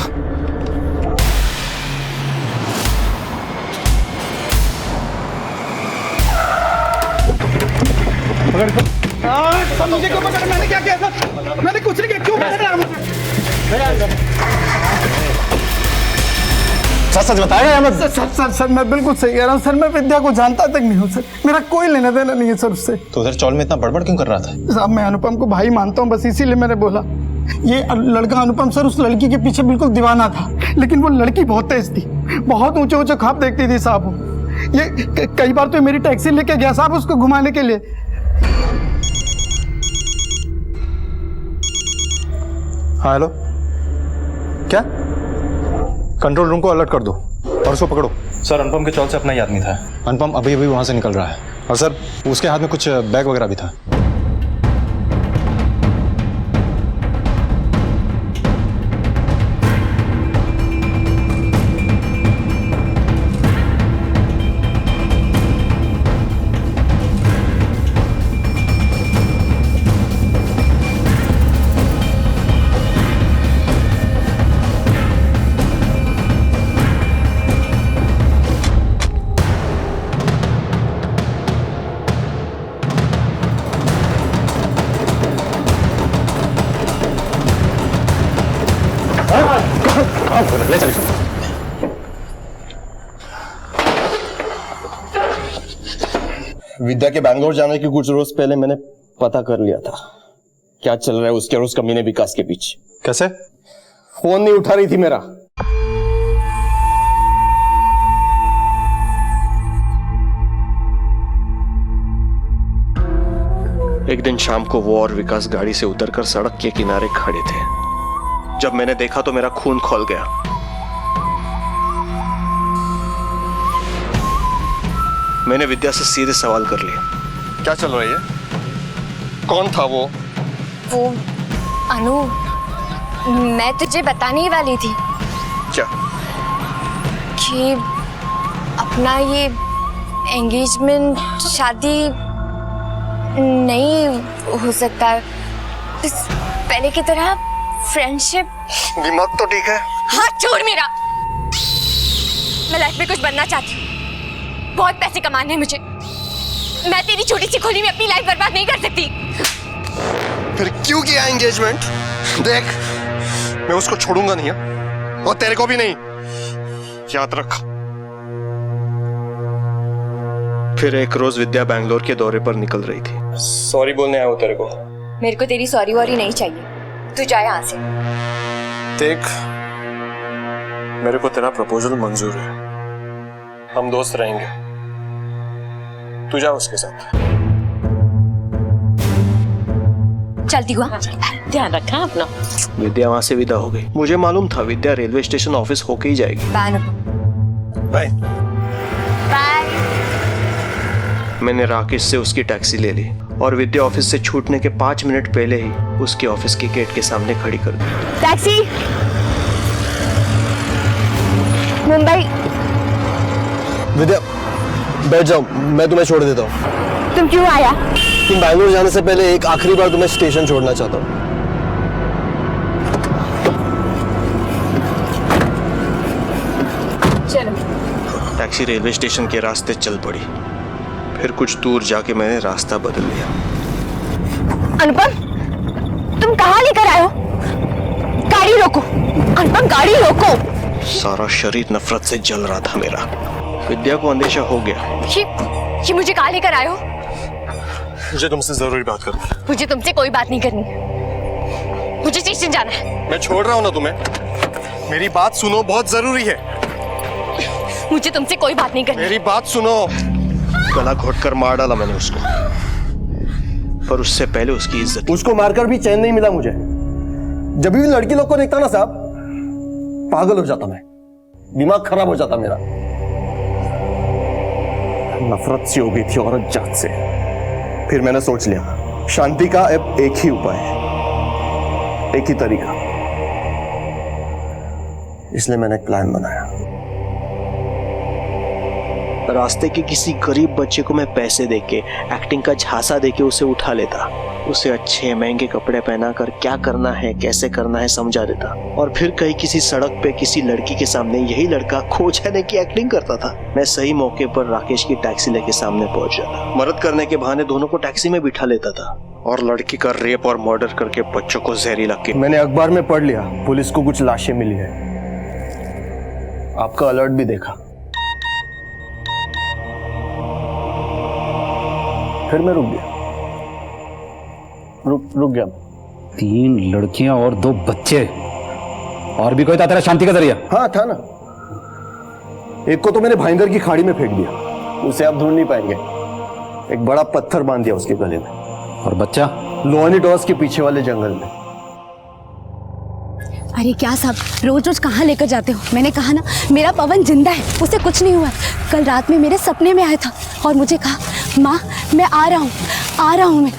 मुझे क्यों पकड़ा? मैंने क्या किया सर? मैंने कुछ नहीं किया, क्यों पकड़ रहा मुझे? सच बताया अहमद? सर मैं बिल्कुल सही कह रहा हूँ सर। मैं विद्या को जानता तक नहीं हूँ सर, मेरा कोई लेना देना नहीं है सर उससे। तो उधर चौल में इतना बड़बड़ क्यों कर रहा था? साहब मैं अनुपम को भाई मानता हूँ, बस इसीलिए मैंने बोला। ये लड़का अनुपम सर उस लड़की के पीछे बिल्कुल दीवाना था, लेकिन वो लड़की बहुत तेज थी, बहुत ऊंचे ऊंचे ख्वाब देखती थी साहब। ये कई बार तो मेरी टैक्सी लेके गया साहब उसको घुमाने के लिए। हाँ हेलो, क्या? कंट्रोल रूम को अलर्ट कर दो और उसको पकड़ो। सर अनुपम के चौल से अपना ही आदमी था। अनुपम अभी अभी वहां से निकल रहा है और सर उसके हाथ में कुछ बैग वगैरह भी था। ले चलिए। विद्या के बैंगलोर जाने के कुछ रोज पहले मैंने पता कर लिया था क्या चल रहा है उसके और उस कमीने विकास के बीच। कैसे? फोन नहीं उठा रही थी मेरा। एक दिन शाम को वो और विकास गाड़ी से उतरकर सड़क के किनारे खड़े थे। जब मैंने देखा तो मेरा खून खौल गया। मैंने विद्या से सीधे सवाल कर लिया, क्या चल रहा है? कौन था वो? अनु, मैं तुझे बताने ही वाली थी। क्या? कि अपना ये एंगेजमेंट, शादी नहीं हो सकता, पहले की तरह फ्रेंडशिप। दिमाग तो ठीक है? हाथ छोड़ मेरा। मैं लाइफ में कुछ बनना चाहती हूँ, बहुत पैसे कमाने हैं मुझे। मैं तेरी छोटी सी खोली में अपनी लाइफ बर्बाद नहीं कर सकती। फिर क्यों किया एंगेजमेंट? देख, मैं उसको छोड़ूंगा नहीं और तेरे को भी नहीं, याद रख। फिर एक रोज विद्या बैंगलोर के दौरे पर निकल रही थी। सॉरी बोलने आया हूं तेरे को। मेरे को तेरी सॉरी वॉरी नहीं चाहिए, तू जा यहाँ से। देख, मेरे को तेरा प्रपोजल मंजूर है, हम दोस्त रहेंगे, तू जा उसके साथ। चलती हुआ ध्यान रखना अपना। विद्या वहां से विदा हो गई। मुझे मालूम था विद्या रेलवे स्टेशन ऑफिस होके ही जाएगी। बाय। मैंने राकेश से उसकी टैक्सी ले ली और विद्या ऑफिस से छूटने के 5 मिनट पहले ही उसके ऑफिस के गेट के सामने खड़ी कर दी। टैक्सी मुंबई। विद्या बैठ जाओ, मैं तुम्हें छोड़ देता हूँ। तुम क्यों आया? तुम बैंगलोर जाने से पहले एक आखिरी बार तुम्हें स्टेशन छोड़ना चाहता हूँ। चलो। टैक्सी रेलवे स्टेशन के रास्ते चल पड़ी। फिर कुछ दूर जाके मैंने रास्ता बदल लिया। अनुपम, तुम कहाँ लेकर आए हो? गाड़ी रोको अनुपम, गाड़ी रोको। सारा शरीर नफरत से जल रहा था मेरा। विद्या को अंदेशा हो गया। ये मुझे कहाँ लेकर आए हो? मुझे तुमसे जरूरी बात करनी है। मुझे तुमसे कोई बात नहीं करनी, मुझे स्टेशन जाना है। मैं छोड़ रहा हूँ ना तुम्हें, मेरी बात सुनो, बहुत जरूरी है। मुझे तुमसे कोई बात नहीं करनी। मेरी बात सुनो। गला घोटकर मार डाला मैंने उसको, पर उससे पहले उसकी इज्जत। उसको मारकर भी चैन नहीं मिला मुझे। जब भी लड़की लोग को देखता ना साहब, पागल हो जाता मैं, दिमाग खराब हो जाता मेरा। नफरत सी हो गई थी औरत जात से। फिर मैंने सोच लिया शांति का अब एक ही उपाय है, एक ही तरीका। इसलिए मैंने एक प्लान बनाया। रास्ते के किसी गरीब बच्चे को मैं पैसे देके, एक्टिंग का झांसा देके उसे उठा लेता, उसे अच्छे महंगे कपड़े पहनाकर क्या करना है कैसे करना है समझा देता, और फिर कहीं किसी सड़क पे किसी लड़की के सामने यही लड़का खो जाने की एक्टिंग करता था। मैं सही मौके पर राकेश की टैक्सी लेके सामने पहुंच जाता, मदद करने के बहाने दोनों को टैक्सी में बिठा लेता था, और लड़की का रेप और मर्डर करके बच्चों को जहरीला के। मैंने अखबार में पढ़ लिया पुलिस को कुछ लाशें मिली है, आपका अलर्ट भी देखा। फिर मैं रुक गया, रुक गया। 3 लड़कियां और 2 बच्चे, और भी कोई था तेरा शांति का जरिया? हाँ था ना, एक को तो मैंने भाईंदर की खाड़ी में फेंक दिया, उसे आप ढूंढ नहीं पाएंगे। एक बड़ा पत्थर बांध दिया उसके गले में। और बच्चा? लोहानी टॉस के पीछे वाले जंगल में। अरे क्या साहब, रोज रोज कहाँ लेकर जाते हो? मैंने कहा ना, मेरा पवन जिंदा है, उसे कुछ नहीं हुआ। कल रात में मेरे सपने में आया था और मुझे कहा, माँ मैं आ रहा हूँ मैं।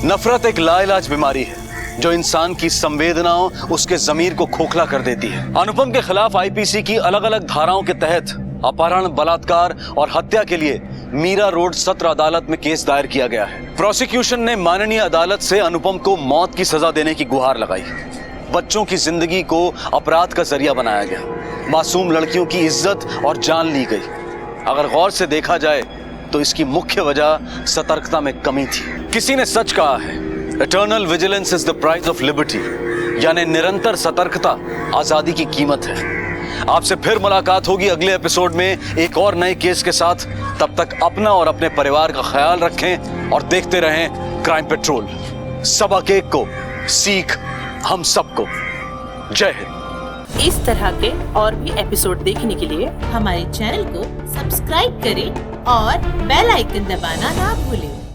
नफरत एक लाइलाज बीमारी है जो इंसान की संवेदनाओं, उसके जमीर को खोखला कर देती है। अनुपम के खिलाफ आईपीसी की अलग अलग धाराओं के तहत अपहरण, बलात्कार और हत्या के लिए मीरा रोड सत्र अदालत में केस दायर किया गया है। प्रोसिक्यूशन ने माननीय अदालत से अनुपम को मौत की सजा देने की गुहार लगाई। बच्चों की जिंदगी को अपराध का जरिया बनाया गया। मासूम लड़कियों की इज्जत और जान ली गई। अगर गौर से देखा जाए तो इसकी मुख्य वजह सतर्कता में कमी थी। किसी ने सच कहा है, eternal vigilance is the price of liberty, यानी निरंतर सतर्कता आजादी की कीमत है। आपसे फिर मुलाकात होगी अगले एपिसोड में एक और नए केस के साथ। तब तक अपना और अपने परिवार का ख्याल रखें और देखते रहें क्राइम पेट्रोल। सबक एक को, सीख हम सबको। जय हिंद। इस तरह के और भी एपिसोड देखने के लिए हमारे चैनल को सब्सक्राइब करें और बेल आइकन दबाना ना भूलें।